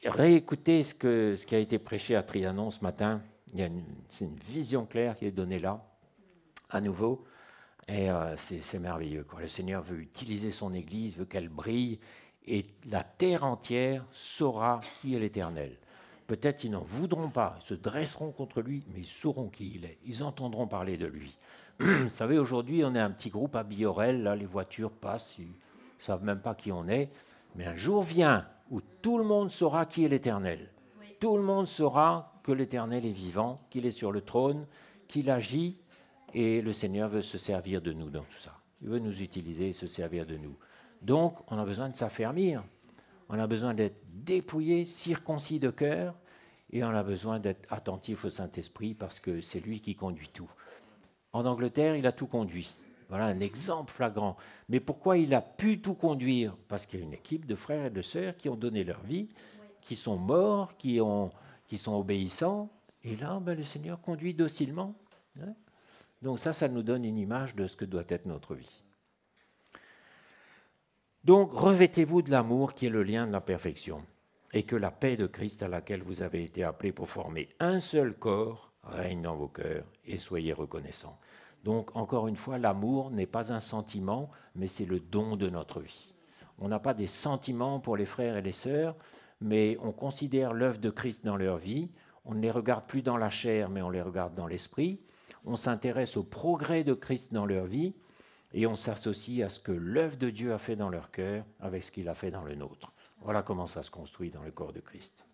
réécoutez ce qui a été prêché à Trianon ce matin. C'est une vision claire qui est donnée là, à nouveau. Et c'est merveilleux, quoi. Le Seigneur veut utiliser son Église, veut qu'elle brille. Et la terre entière saura qui est l'Éternel. Peut-être ils n'en voudront pas, ils se dresseront contre lui, mais ils sauront qui il est. Ils entendront parler de lui. Vous savez, aujourd'hui, on est un petit groupe à Biorel, là, les voitures passent, ils ne savent même pas qui on est. Mais un jour vient où tout le monde saura qui est l'Éternel. Oui. Tout le monde saura que l'Éternel est vivant, qu'il est sur le trône, qu'il agit, et le Seigneur veut se servir de nous dans tout ça. Il veut nous utiliser et se servir de nous. Donc, on a besoin de s'affermir. On a besoin d'être dépouillé, circoncis de cœur, et on a besoin d'être attentif au Saint-Esprit parce que c'est lui qui conduit tout. En Angleterre, il a tout conduit. Voilà un exemple flagrant. Mais pourquoi il a pu tout conduire? Parce qu'il y a une équipe de frères et de sœurs qui ont donné leur vie, qui sont morts, qui sont obéissants. Et là, le Seigneur conduit docilement. Hein? Donc ça nous donne une image de ce que doit être notre vie. Donc, revêtez-vous de l'amour qui est le lien de la perfection, et que la paix de Christ à laquelle vous avez été appelés pour former un seul corps règne dans vos cœurs, et soyez reconnaissants. Donc, encore une fois, l'amour n'est pas un sentiment, mais c'est le don de notre vie. On n'a pas des sentiments pour les frères et les sœurs, mais on considère l'œuvre de Christ dans leur vie, on ne les regarde plus dans la chair, mais on les regarde dans l'esprit, on s'intéresse au progrès de Christ dans leur vie, et on s'associe à ce que l'œuvre de Dieu a fait dans leur cœur avec ce qu'il a fait dans le nôtre. Voilà comment ça se construit dans le corps de Christ.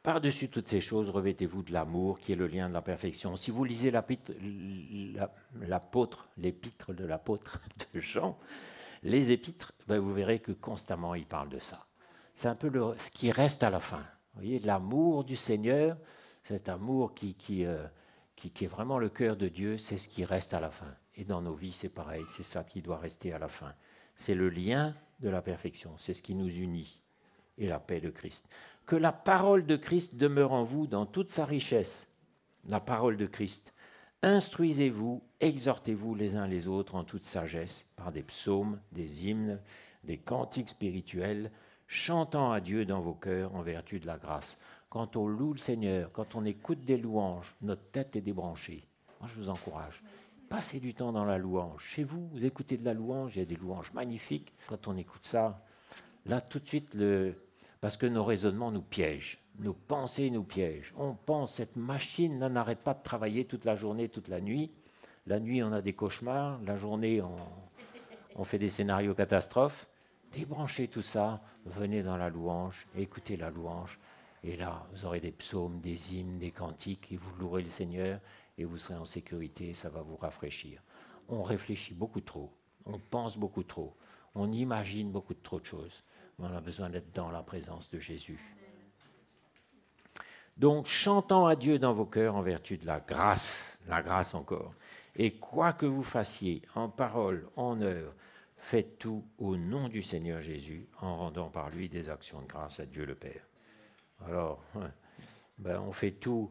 Par-dessus toutes ces choses, revêtez-vous de l'amour qui est le lien de la perfection. Si vous lisez l'épître de l'apôtre de Jean, les épîtres, vous verrez que constamment il parle de ça. C'est un peu ce qui reste à la fin. Vous voyez, l'amour du Seigneur, cet amour qui est vraiment le cœur de Dieu, c'est ce qui reste à la fin. Et dans nos vies, c'est pareil, c'est ça qui doit rester à la fin. C'est le lien de la perfection, c'est ce qui nous unit, et la paix de Christ. Que la parole de Christ demeure en vous dans toute sa richesse. La parole de Christ. Instruisez-vous, exhortez-vous les uns les autres en toute sagesse, par des psaumes, des hymnes, des cantiques spirituels, chantant à Dieu dans vos cœurs en vertu de la grâce. Quand on loue le Seigneur, quand on écoute des louanges, notre tête est débranchée. Moi, je vous encourage. Passez du temps dans la louange. Chez vous, vous écoutez de la louange, il y a des louanges magnifiques. Quand on écoute ça, là, tout de suite, parce que nos raisonnements nous piègent, nos pensées nous piègent. On pense, cette machine là n'arrête pas de travailler toute la journée, toute la nuit. La nuit, on a des cauchemars. La journée, on fait des scénarios catastrophes. Débranchez tout ça, venez dans la louange, écoutez la louange. Et là, vous aurez des psaumes, des hymnes, des cantiques, et vous louerez le Seigneur, et vous serez en sécurité, ça va vous rafraîchir. On réfléchit beaucoup trop, on pense beaucoup trop, on imagine beaucoup trop de choses. On a besoin d'être dans la présence de Jésus. Donc, chantant à Dieu dans vos cœurs en vertu de la grâce encore. Et quoi que vous fassiez, en parole, en œuvre, faites tout au nom du Seigneur Jésus, en rendant par lui des actions de grâce à Dieu le Père. Alors, on fait tout.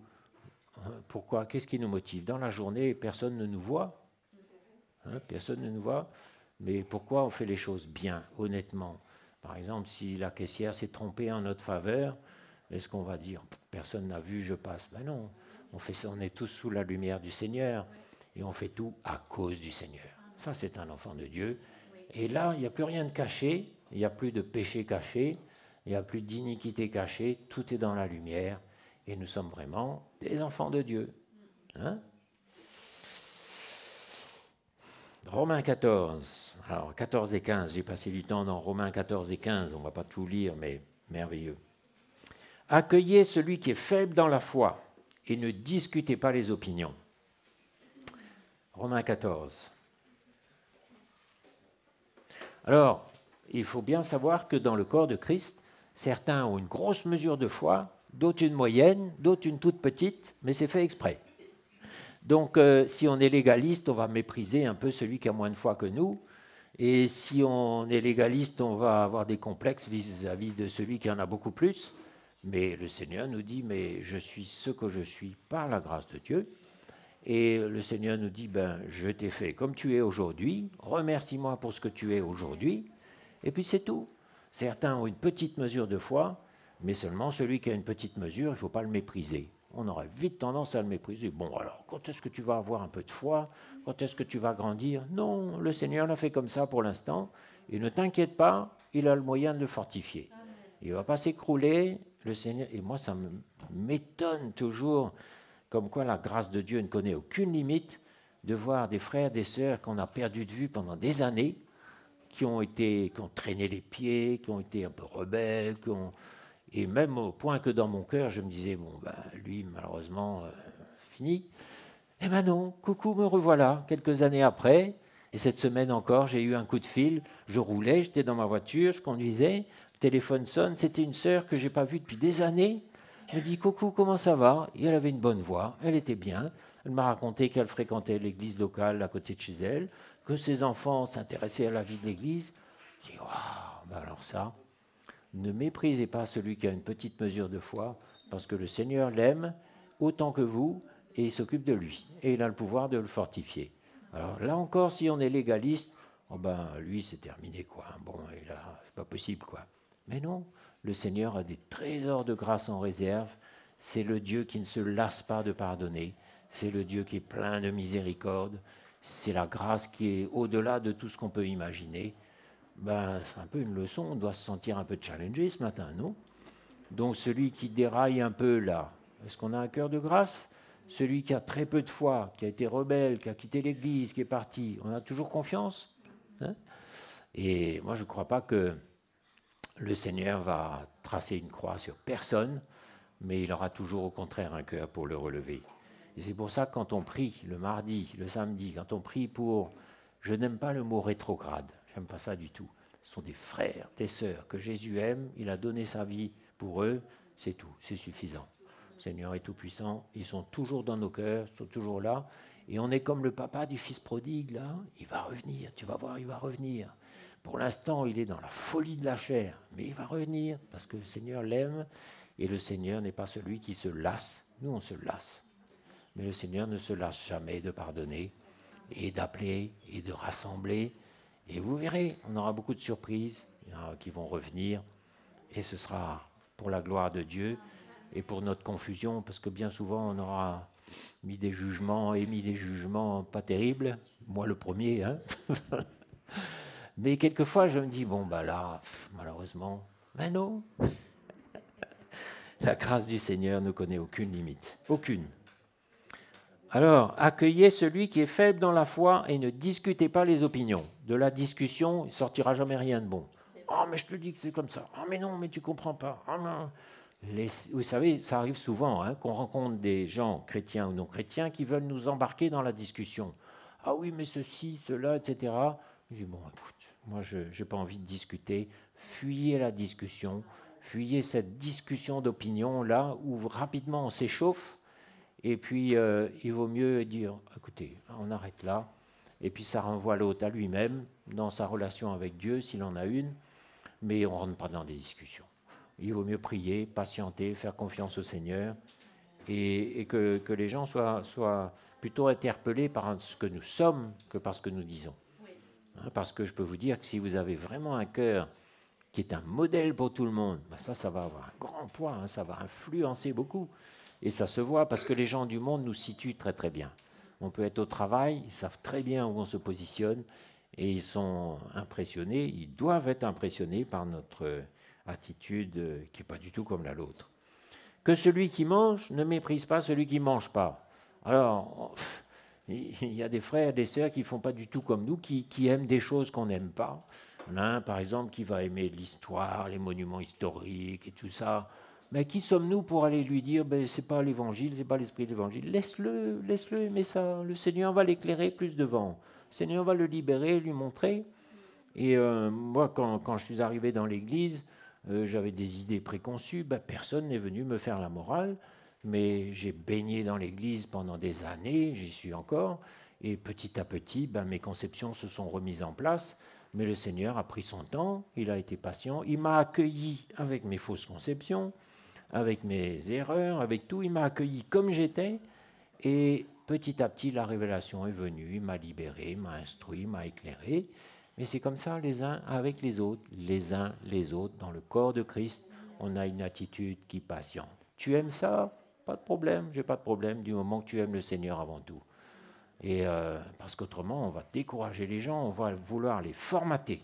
Pourquoi? Qu'est-ce qui nous motive? Dans la journée, personne ne nous voit. Personne ne nous voit. Mais pourquoi on fait les choses bien, honnêtement? Par exemple, si la caissière s'est trompée en notre faveur, est-ce qu'on va dire « personne n'a vu, je passe » Ben non, on fait ça, on est tous sous la lumière du Seigneur et on fait tout à cause du Seigneur. Ça, c'est un enfant de Dieu. Et là, il n'y a plus rien de caché, il n'y a plus de péché caché, il n'y a plus d'iniquité cachée, tout est dans la lumière et nous sommes vraiment des enfants de Dieu. Romains 14, alors 14 et 15, j'ai passé du temps dans Romains 14 et 15, on ne va pas tout lire, mais merveilleux. Accueillez celui qui est faible dans la foi et ne discutez pas les opinions. Romains 14. Alors, il faut bien savoir que dans le corps de Christ, certains ont une grosse mesure de foi, d'autres une moyenne, d'autres une toute petite, mais c'est fait exprès. Donc, si on est légaliste, on va mépriser un peu celui qui a moins de foi que nous. Et si on est légaliste, on va avoir des complexes vis-à-vis de celui qui en a beaucoup plus. Mais le Seigneur nous dit, mais je suis ce que je suis par la grâce de Dieu. Et le Seigneur nous dit, ben, je t'ai fait comme tu es aujourd'hui, remercie-moi pour ce que tu es aujourd'hui. Et puis c'est tout. Certains ont une petite mesure de foi, mais seulement celui qui a une petite mesure, il ne faut pas le mépriser. On aurait vite tendance à le mépriser. Bon, alors, quand est-ce que tu vas avoir un peu de foi? Quand est-ce que tu vas grandir? Non, le Seigneur l'a fait comme ça pour l'instant. Et ne t'inquiète pas, il a le moyen de le fortifier. Il ne va pas s'écrouler, le Seigneur. Et moi, ça m'étonne toujours, comme quoi la grâce de Dieu ne connaît aucune limite, de voir des frères, des sœurs qu'on a perdu de vue pendant des années, qui ont traîné les pieds, qui ont été un peu rebelles, et même au point que dans mon cœur, je me disais, bon, ben, lui, malheureusement, fini. Eh ben non, coucou, me revoilà, quelques années après. Et cette semaine encore, j'ai eu un coup de fil. Je roulais, j'étais dans ma voiture, je conduisais. Le téléphone sonne, c'était une sœur que je n'ai pas vue depuis des années. Elle me dit, coucou, comment ça va? Et elle avait une bonne voix, elle était bien. Elle m'a raconté qu'elle fréquentait l'église locale à côté de chez elle, que ses enfants s'intéressaient à la vie de l'église. Je dis, waouh, ben alors ça... Ne méprisez pas celui qui a une petite mesure de foi, parce que le Seigneur l'aime autant que vous, et il s'occupe de lui. Et il a le pouvoir de le fortifier. Alors là encore, si on est légaliste, oh ben, lui, c'est terminé, quoi. Bon, et là, c'est pas possible, quoi. Mais non, le Seigneur a des trésors de grâce en réserve. C'est le Dieu qui ne se lasse pas de pardonner. C'est le Dieu qui est plein de miséricorde. C'est la grâce qui est au-delà de tout ce qu'on peut imaginer. Ben, c'est un peu une leçon, on doit se sentir un peu challengé ce matin, non? Donc celui qui déraille un peu là, est-ce qu'on a un cœur de grâce? Celui qui a très peu de foi, qui a été rebelle, qui a quitté l'Église, qui est parti, on a toujours confiance, hein? Et moi je ne crois pas que le Seigneur va tracer une croix sur personne, mais il aura toujours au contraire un cœur pour le relever. Et c'est pour ça que quand on prie le mardi, le samedi, quand on prie pour, je n'aime pas le mot rétrograde, j'aime pas ça du tout. Ce sont des frères, des sœurs que Jésus aime, il a donné sa vie pour eux, c'est tout, c'est suffisant. Le Seigneur est tout-puissant, ils sont toujours dans nos cœurs, ils sont toujours là, et on est comme le papa du fils prodigue, là, il va revenir, tu vas voir, il va revenir. Pour l'instant, il est dans la folie de la chair, mais il va revenir, parce que le Seigneur l'aime, et le Seigneur n'est pas celui qui se lasse, nous on se lasse, mais le Seigneur ne se lasse jamais de pardonner, et d'appeler, et de rassembler. Et vous verrez, on aura beaucoup de surprises qui vont revenir, et ce sera pour la gloire de Dieu et pour notre confusion, parce que bien souvent on aura émis des jugements pas terribles, moi le premier, hein. Mais quelquefois je me dis, bon bah là, malheureusement, ben non. La grâce du Seigneur ne connaît aucune limite, aucune. Alors, accueillez celui qui est faible dans la foi et ne discutez pas les opinions. De la discussion, il ne sortira jamais rien de bon. « Ah, mais je te dis que c'est comme ça. Ah, mais non, mais tu ne comprends pas. Ah, non. » Vous savez, ça arrive souvent hein, qu'on rencontre des gens, chrétiens ou non chrétiens, qui veulent nous embarquer dans la discussion. « Ah oui, mais ceci, cela, etc. » Je dis « Bon, écoute, moi, je n'ai pas envie de discuter. Fuyez la discussion. Fuyez cette discussion d'opinion, là, où rapidement on s'échauffe. Et puis, il vaut mieux dire, écoutez, on arrête là, et puis ça renvoie l'autre à lui-même, dans sa relation avec Dieu, s'il en a une, mais on ne rentre pas dans des discussions. Il vaut mieux prier, patienter, faire confiance au Seigneur, et que les gens soient plutôt interpellés par ce que nous sommes que par ce que nous disons. Oui. Hein, parce que je peux vous dire que si vous avez vraiment un cœur qui est un modèle pour tout le monde, ben ça va avoir un grand poids, hein, ça va influencer beaucoup. Et ça se voit parce que les gens du monde nous situent très très bien. On peut être au travail, ils savent très bien où on se positionne et ils sont impressionnés, ils doivent être impressionnés par notre attitude qui n'est pas du tout comme la nôtre. Que celui qui mange ne méprise pas celui qui ne mange pas. Alors, il y a des frères et des sœurs qui ne font pas du tout comme nous, qui aiment des choses qu'on n'aime pas. L'un, par exemple, qui va aimer l'histoire, les monuments historiques et tout ça. Mais qui sommes-nous pour aller lui dire, ben, c'est pas l'évangile, c'est pas l'esprit de l'évangile. Laisse-le aimer ça. Le Seigneur va l'éclairer plus devant. Le Seigneur va le libérer, lui montrer. Et moi, quand je suis arrivé dans l'église, j'avais des idées préconçues. Ben, personne n'est venu me faire la morale. Mais j'ai baigné dans l'église pendant des années, j'y suis encore. Et petit à petit, ben, mes conceptions se sont remises en place. Mais le Seigneur a pris son temps, il a été patient. Il m'a accueilli avec mes fausses conceptions, avec mes erreurs, avec tout. Il m'a accueilli comme j'étais. Et petit à petit, la révélation est venue. Il m'a libéré, m'a instruit, m'a éclairé. Mais c'est comme ça, les uns avec les autres, les uns les autres. Dans le corps de Christ, on a une attitude qui patiente. Tu aimes ça? Pas de problème, j'ai pas de problème, du moment que tu aimes le Seigneur avant tout. Et parce qu'autrement, on va décourager les gens, on va vouloir les formater.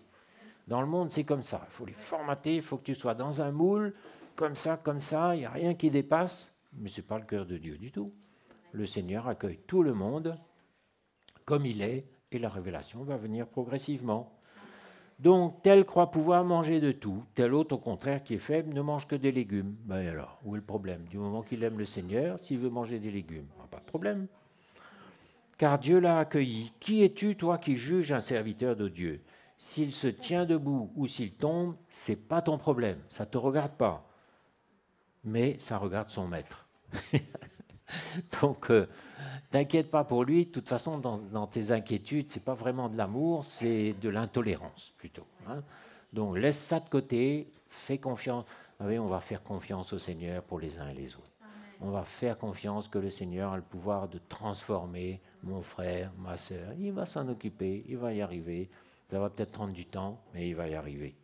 Dans le monde, c'est comme ça. Il faut les formater, il faut que tu sois dans un moule, comme ça, il n'y a rien qui dépasse. Mais ce n'est pas le cœur de Dieu du tout. Le Seigneur accueille tout le monde comme il est, et la révélation va venir progressivement. Donc, tel croit pouvoir manger de tout, tel autre, au contraire, qui est faible, ne mange que des légumes. Ben alors, où est le problème? Du moment qu'il aime le Seigneur, s'il veut manger des légumes, pas de problème. Car Dieu l'a accueilli. Qui es-tu, toi, qui juges un serviteur de Dieu? S'il se tient debout ou s'il tombe, c'est pas ton problème, ça ne te regarde pas. Mais ça regarde son maître. Donc, t'inquiète pas pour lui. De toute façon, dans tes inquiétudes, c'est pas vraiment de l'amour, c'est de l'intolérance plutôt. Hein. Donc, laisse ça de côté, fais confiance. Vous savez, on va faire confiance au Seigneur pour les uns et les autres. Amen. On va faire confiance que le Seigneur a le pouvoir de transformer mon frère, ma sœur. Il va s'en occuper, il va y arriver. Ça va peut-être prendre du temps, mais il va y arriver.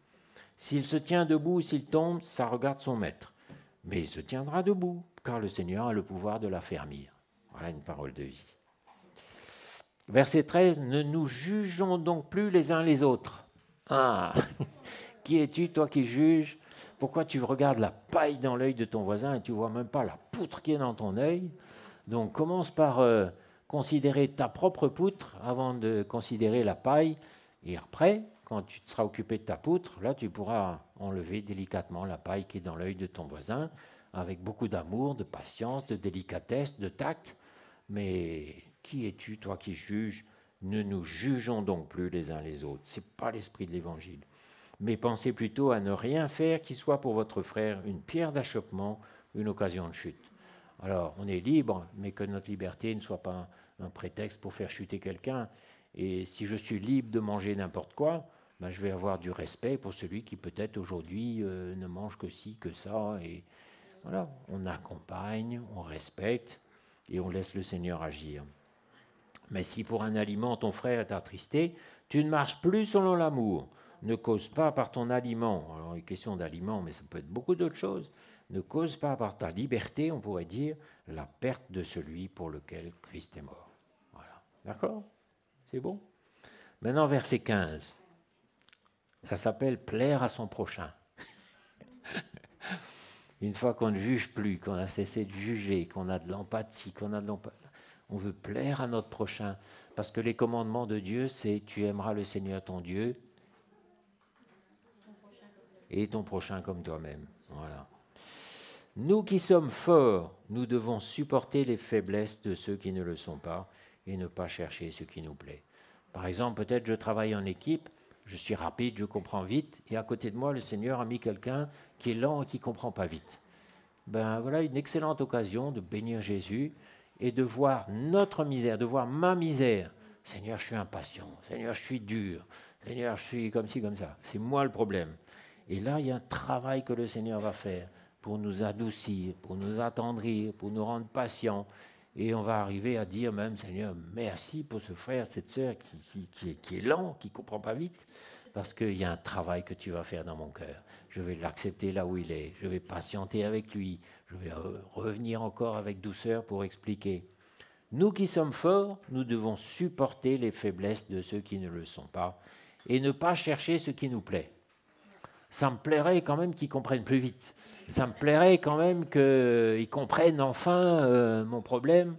S'il se tient debout ou s'il tombe, ça regarde son maître. Mais il se tiendra debout, car le Seigneur a le pouvoir de l'affermir. Voilà une parole de vie. Verset 13, ne nous jugeons donc plus les uns les autres. Ah, qui es-tu, toi qui juges? Pourquoi tu regardes la paille dans l'œil de ton voisin et tu ne vois même pas la poutre qui est dans ton œil? Donc commence par considérer ta propre poutre avant de considérer la paille. Et après, quand tu te seras occupé de ta poutre, là tu pourras enlever délicatement la paille qui est dans l'œil de ton voisin, avec beaucoup d'amour, de patience, de délicatesse, de tact. Mais qui es-tu, toi qui juges? Ne nous jugeons donc plus les uns les autres. Ce n'est pas l'esprit de l'Évangile. Mais pensez plutôt à ne rien faire qui soit pour votre frère une pierre d'achoppement, une occasion de chute. Alors, on est libre, mais que notre liberté ne soit pas un prétexte pour faire chuter quelqu'un. Et si je suis libre de manger n'importe quoi, ben je vais avoir du respect pour celui qui peut-être aujourd'hui ne mange que ci, que ça. Et voilà, on accompagne, on respecte et on laisse le Seigneur agir. Mais si pour un aliment ton frère est attristé, tu ne marches plus selon l'amour. Ne cause pas par ton aliment. Alors, il est question d'aliment, mais ça peut être beaucoup d'autres choses. Ne cause pas par ta liberté, on pourrait dire, la perte de celui pour lequel Christ est mort. Voilà. D'accord? C'est bon? Maintenant, verset 15. Ça s'appelle plaire à son prochain. Une fois qu'on ne juge plus, qu'on a cessé de juger, qu'on a de l'empathie, on veut plaire à notre prochain. Parce que les commandements de Dieu, c'est tu aimeras le Seigneur ton Dieu et ton prochain comme toi-même. Voilà. Nous qui sommes forts, nous devons supporter les faiblesses de ceux qui ne le sont pas et ne pas chercher ce qui nous plaît. Par exemple, peut-être je travaille en équipe, je suis rapide, je comprends vite, et à côté de moi, le Seigneur a mis quelqu'un qui est lent et qui ne comprend pas vite. Ben voilà une excellente occasion de bénir Jésus et de voir notre misère, de voir ma misère. Seigneur, je suis impatient. Seigneur, je suis dur. Seigneur, je suis comme ci, comme ça. C'est moi le problème. Et là, il y a un travail que le Seigneur va faire pour nous adoucir, pour nous attendrir, pour nous rendre patients. Et on va arriver à dire même, Seigneur, merci pour ce frère, cette sœur qui est lent, qui ne comprend pas vite, parce qu'il y a un travail que tu vas faire dans mon cœur. Je vais l'accepter là où il est, je vais patienter avec lui, je vais revenir encore avec douceur pour expliquer. Nous qui sommes forts, nous devons supporter les faiblesses de ceux qui ne le sont pas et ne pas chercher ce qui nous plaît. Ça me plairait quand même qu'ils comprennent plus vite. Ça me plairait quand même qu'ils comprennent enfin mon problème.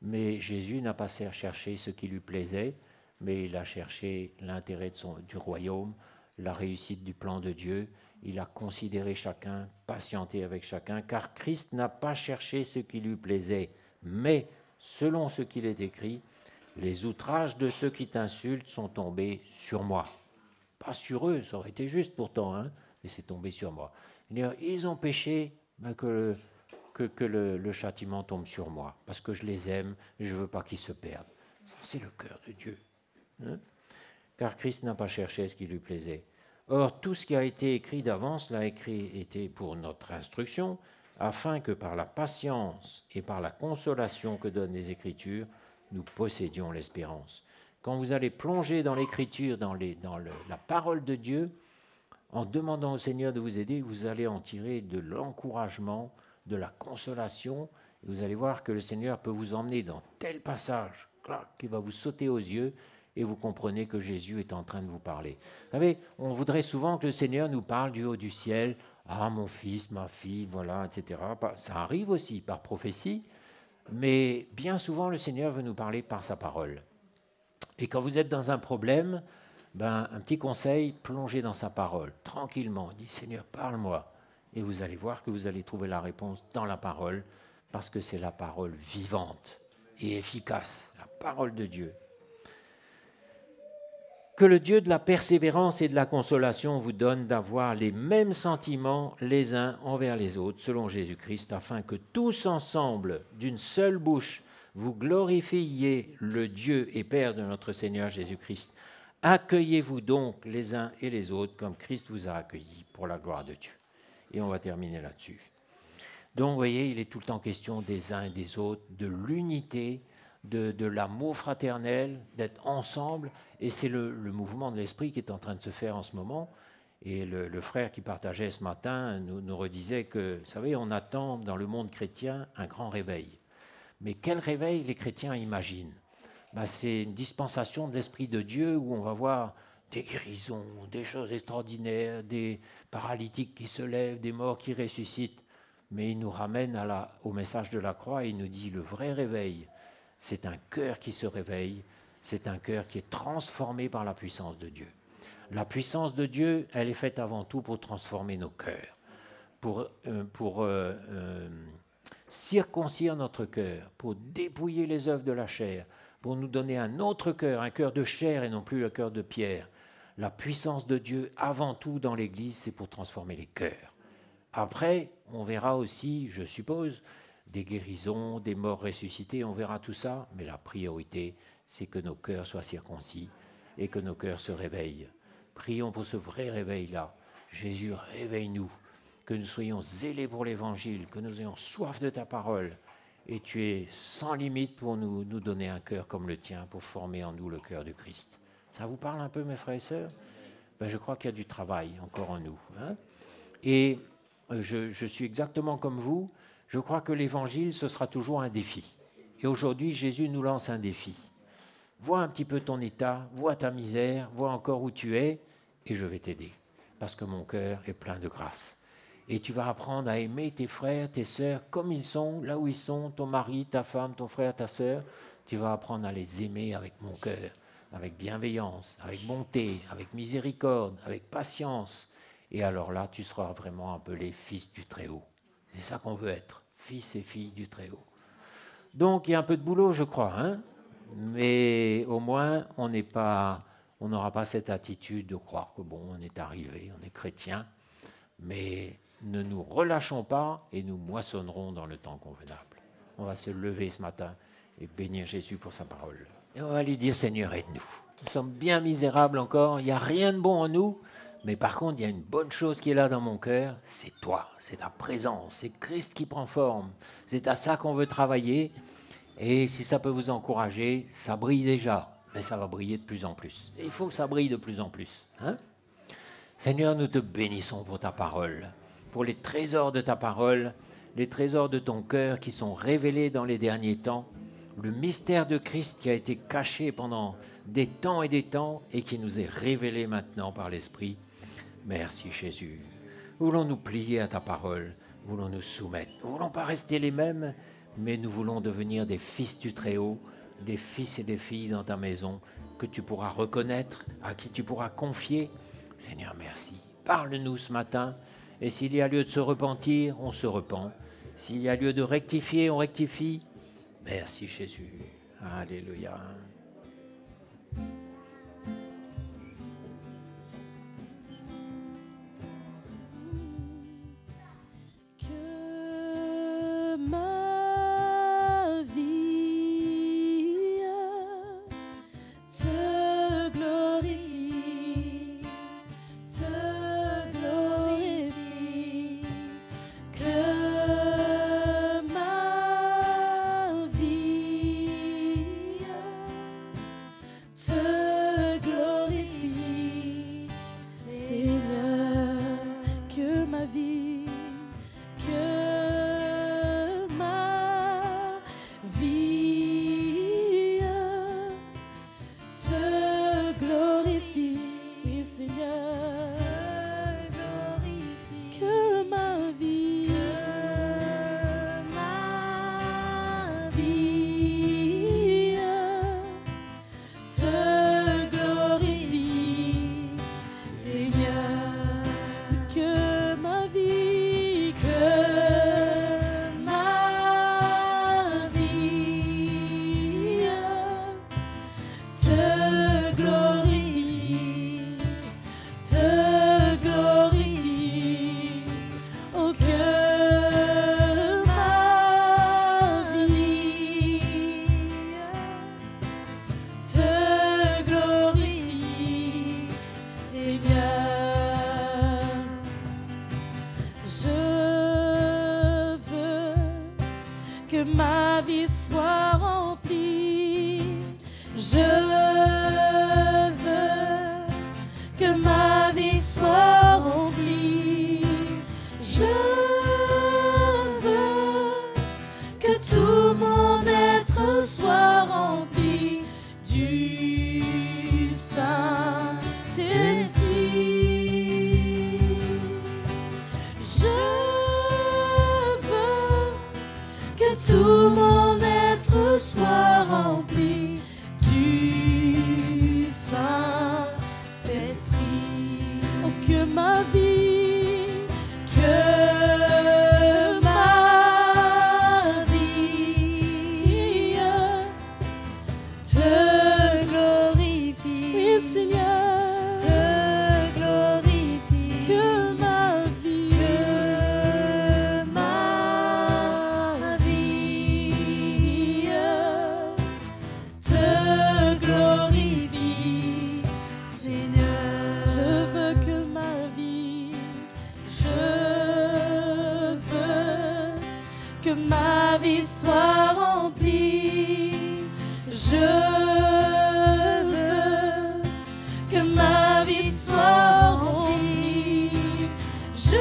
Mais Jésus n'a pas cherché ce qui lui plaisait, mais il a cherché l'intérêt du royaume, la réussite du plan de Dieu. il a considéré chacun, patienté avec chacun, car Christ n'a pas cherché ce qui lui plaisait, mais, selon ce qu'il est écrit, les outrages de ceux qui t'insultent sont tombés sur moi. Pas sur eux, ça aurait été juste pourtant, hein, mais c'est tombé sur moi. Ils ont péché, ben que le châtiment tombe sur moi, parce que je les aime, je ne veux pas qu'ils se perdent. Ça, c'est le cœur de Dieu. Hein? Car Christ n'a pas cherché ce qui lui plaisait. Or, tout ce qui a été écrit d'avance l'a été pour notre instruction, afin que par la patience et par la consolation que donnent les Écritures, nous possédions l'espérance. Quand vous allez plonger dans l'Écriture, dans la parole de Dieu, en demandant au Seigneur de vous aider, vous allez en tirer de l'encouragement, de la consolation, et vous allez voir que le Seigneur peut vous emmener dans tel passage, clac, qui va vous sauter aux yeux, et vous comprenez que Jésus est en train de vous parler. Vous savez, on voudrait souvent que le Seigneur nous parle du haut du ciel, « Ah, mon fils, ma fille, voilà, etc. » Ça arrive aussi par prophétie, mais bien souvent, le Seigneur veut nous parler par sa parole. Et quand vous êtes dans un problème, ben, un petit conseil, plongez dans sa parole, tranquillement. Dites, Seigneur, parle-moi. Et vous allez voir que vous allez trouver la réponse dans la parole, parce que c'est la parole vivante et efficace, la parole de Dieu. Que le Dieu de la persévérance et de la consolation vous donne d'avoir les mêmes sentiments les uns envers les autres, selon Jésus-Christ, afin que tous ensemble, d'une seule bouche, vous glorifiez le Dieu et Père de notre Seigneur Jésus-Christ. Accueillez-vous donc les uns et les autres comme Christ vous a accueillis pour la gloire de Dieu. Et on va terminer là-dessus. Donc, vous voyez, il est tout le temps question des uns et des autres, de l'unité, de l'amour fraternel, d'être ensemble. Et c'est le mouvement de l'esprit qui est en train de se faire en ce moment. Et le frère qui partageait ce matin nous redisait que, vous savez, on attend dans le monde chrétien un grand réveil. Mais quel réveil les chrétiens imaginent? Ben, c'est une dispensation de l'Esprit de Dieu où on va voir des guérisons, des choses extraordinaires, des paralytiques qui se lèvent, des morts qui ressuscitent. Mais il nous ramène au message de la croix et il nous dit le vrai réveil, c'est un cœur qui se réveille, c'est un cœur qui est transformé par la puissance de Dieu. La puissance de Dieu, elle est faite avant tout pour transformer nos cœurs, pour circoncire notre cœur, pour dépouiller les œuvres de la chair, pour nous donner un autre cœur, un cœur de chair et non plus le cœur de pierre. La puissance de Dieu, avant tout dans l'Église, c'est pour transformer les cœurs. Après, on verra aussi, je suppose, des guérisons, des morts ressuscités, on verra tout ça, mais la priorité, c'est que nos cœurs soient circoncis et que nos cœurs se réveillent. Prions pour ce vrai réveil-là. Jésus, réveille-nous, que nous soyons zélés pour l'Évangile, que nous ayons soif de ta parole. Et tu es sans limite pour nous donner un cœur comme le tien, pour former en nous le cœur de Christ. Ça vous parle un peu, mes frères et sœurs? Ben, je crois qu'il y a du travail encore en nous. Hein? Et je suis exactement comme vous. Je crois que l'Évangile, ce sera toujours un défi. Et aujourd'hui, Jésus nous lance un défi. Vois un petit peu ton état, vois ta misère, vois encore où tu es, et je vais t'aider. Parce que mon cœur est plein de grâce. Et tu vas apprendre à aimer tes frères, tes sœurs, comme ils sont, là où ils sont, ton mari, ta femme, ton frère, ta sœur. Tu vas apprendre à les aimer avec mon cœur, avec bienveillance, avec bonté, avec miséricorde, avec patience. Et alors là, tu seras vraiment appelé fils du Très-Haut. C'est ça qu'on veut être, fils et filles du Très-Haut. Donc, il y a un peu de boulot, je crois, hein, mais au moins, on n'aura pas cette attitude de croire que, bon, on est arrivé, on est chrétien, mais ne nous relâchons pas et nous moissonnerons dans le temps convenable. On va se lever ce matin et bénir Jésus pour sa parole. Et on va lui dire, Seigneur, aide-nous. Nous sommes bien misérables encore, il n'y a rien de bon en nous, mais par contre, il y a une bonne chose qui est là dans mon cœur, c'est toi, c'est ta présence, c'est Christ qui prend forme. C'est à ça qu'on veut travailler. Et si ça peut vous encourager, ça brille déjà, mais ça va briller de plus en plus. Et il faut que ça brille de plus en plus. Hein? Seigneur, nous te bénissons pour ta parole, pour les trésors de ta parole, les trésors de ton cœur qui sont révélés dans les derniers temps, le mystère de Christ qui a été caché pendant des temps et qui nous est révélé maintenant par l'Esprit. Merci Jésus. Voulons nous plier à ta parole, voulons nous soumettre. Nous ne voulons pas rester les mêmes, mais nous voulons devenir des fils du Très-Haut, des fils et des filles dans ta maison que tu pourras reconnaître, à qui tu pourras confier. Seigneur, merci. Parle-nous ce matin. Et s'il y a lieu de se repentir, on se repent. S'il y a lieu de rectifier, on rectifie. Merci Jésus. Alléluia. Que ma vie te glorifie, te glorifie. Que ma vie te glorifie, Seigneur. Que ma vie, que ma vie te glorifie, oui, Seigneur. Que ma vie, te glorifie, Seigneur. Que ma vie, te glorifie, te glorifie. Oh, que ma vie te glorifie, Seigneur. Je veux que ma vie soit remplie. Je veux que ma vie soit remplie. Je veux que tout mon être soit rempli du Saint-Esprit. Je veux que tout mon être soit rempli du Saint-Esprit. Oh, que ma vie, que ma vie te glorifie, oui, Seigneur, te glorifie. Que ma vie, te glorifie, Seigneur. Je veux que ma vie, je veux que ma vie soit remplie. Je veux que ma vie soit remplie. Je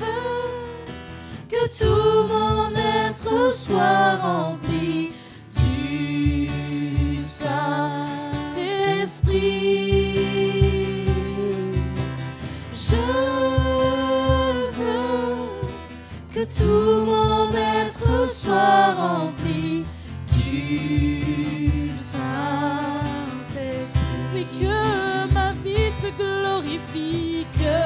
veux que tout mon être soit rempli du Saint-Esprit. Je veux que tout mon être soit rempli du Saint-Esprit. Oui, que ma vie te glorifie, que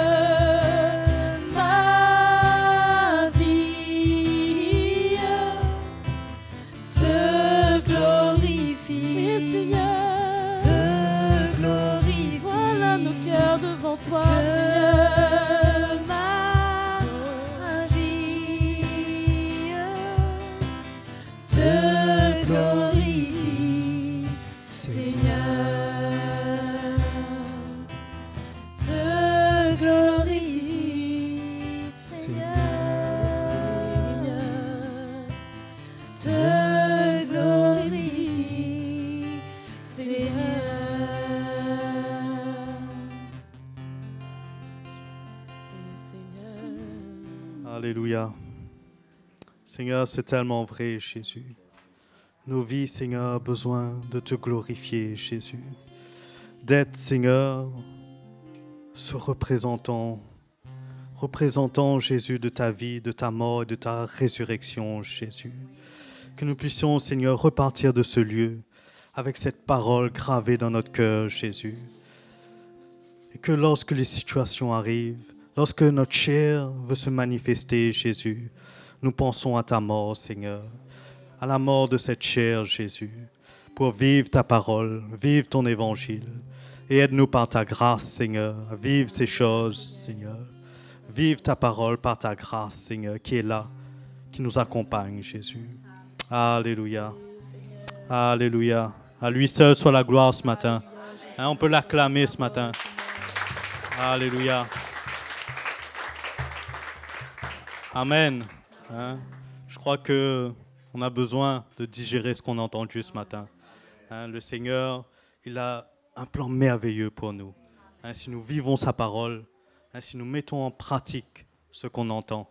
ma vie te glorifie, oui, Seigneur, te glorifie. Voilà nos cœurs devant toi, Seigneur. Ma vie te glorifie, Seigneur. Te glorifie, Seigneur. Te glorifie, Seigneur. Alléluia. Seigneur, c'est tellement vrai, Jésus. Nos vies, Seigneur, ont besoin de te glorifier, Jésus. D'être, Seigneur, ce représentant, Jésus, de ta vie, de ta mort et de ta résurrection, Jésus. Que nous puissions, Seigneur, repartir de ce lieu avec cette parole gravée dans notre cœur, Jésus. Et que lorsque les situations arrivent, lorsque notre chair veut se manifester, Jésus, nous pensons à ta mort, Seigneur, à la mort de cette chair, Jésus, pour vivre ta parole, vivre ton évangile. Et aide-nous par ta grâce, Seigneur, à vivre ces choses, Seigneur. Vive ta parole par ta grâce, Seigneur, qui est là, qui nous accompagne, Jésus. Alléluia. Alléluia. À lui seul soit la gloire ce matin. Hein, on peut l'acclamer ce matin. Alléluia. Amen. Hein, je crois qu'on a besoin de digérer ce qu'on a entendu ce matin. Hein, le Seigneur, il a un plan merveilleux pour nous. Hein, si nous vivons sa parole, hein, si nous mettons en pratique ce qu'on entend,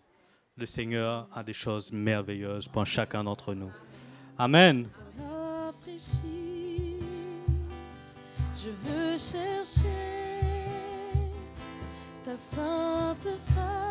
le Seigneur a des choses merveilleuses pour chacun d'entre nous. Amen. Je veux chercher ta sainte face.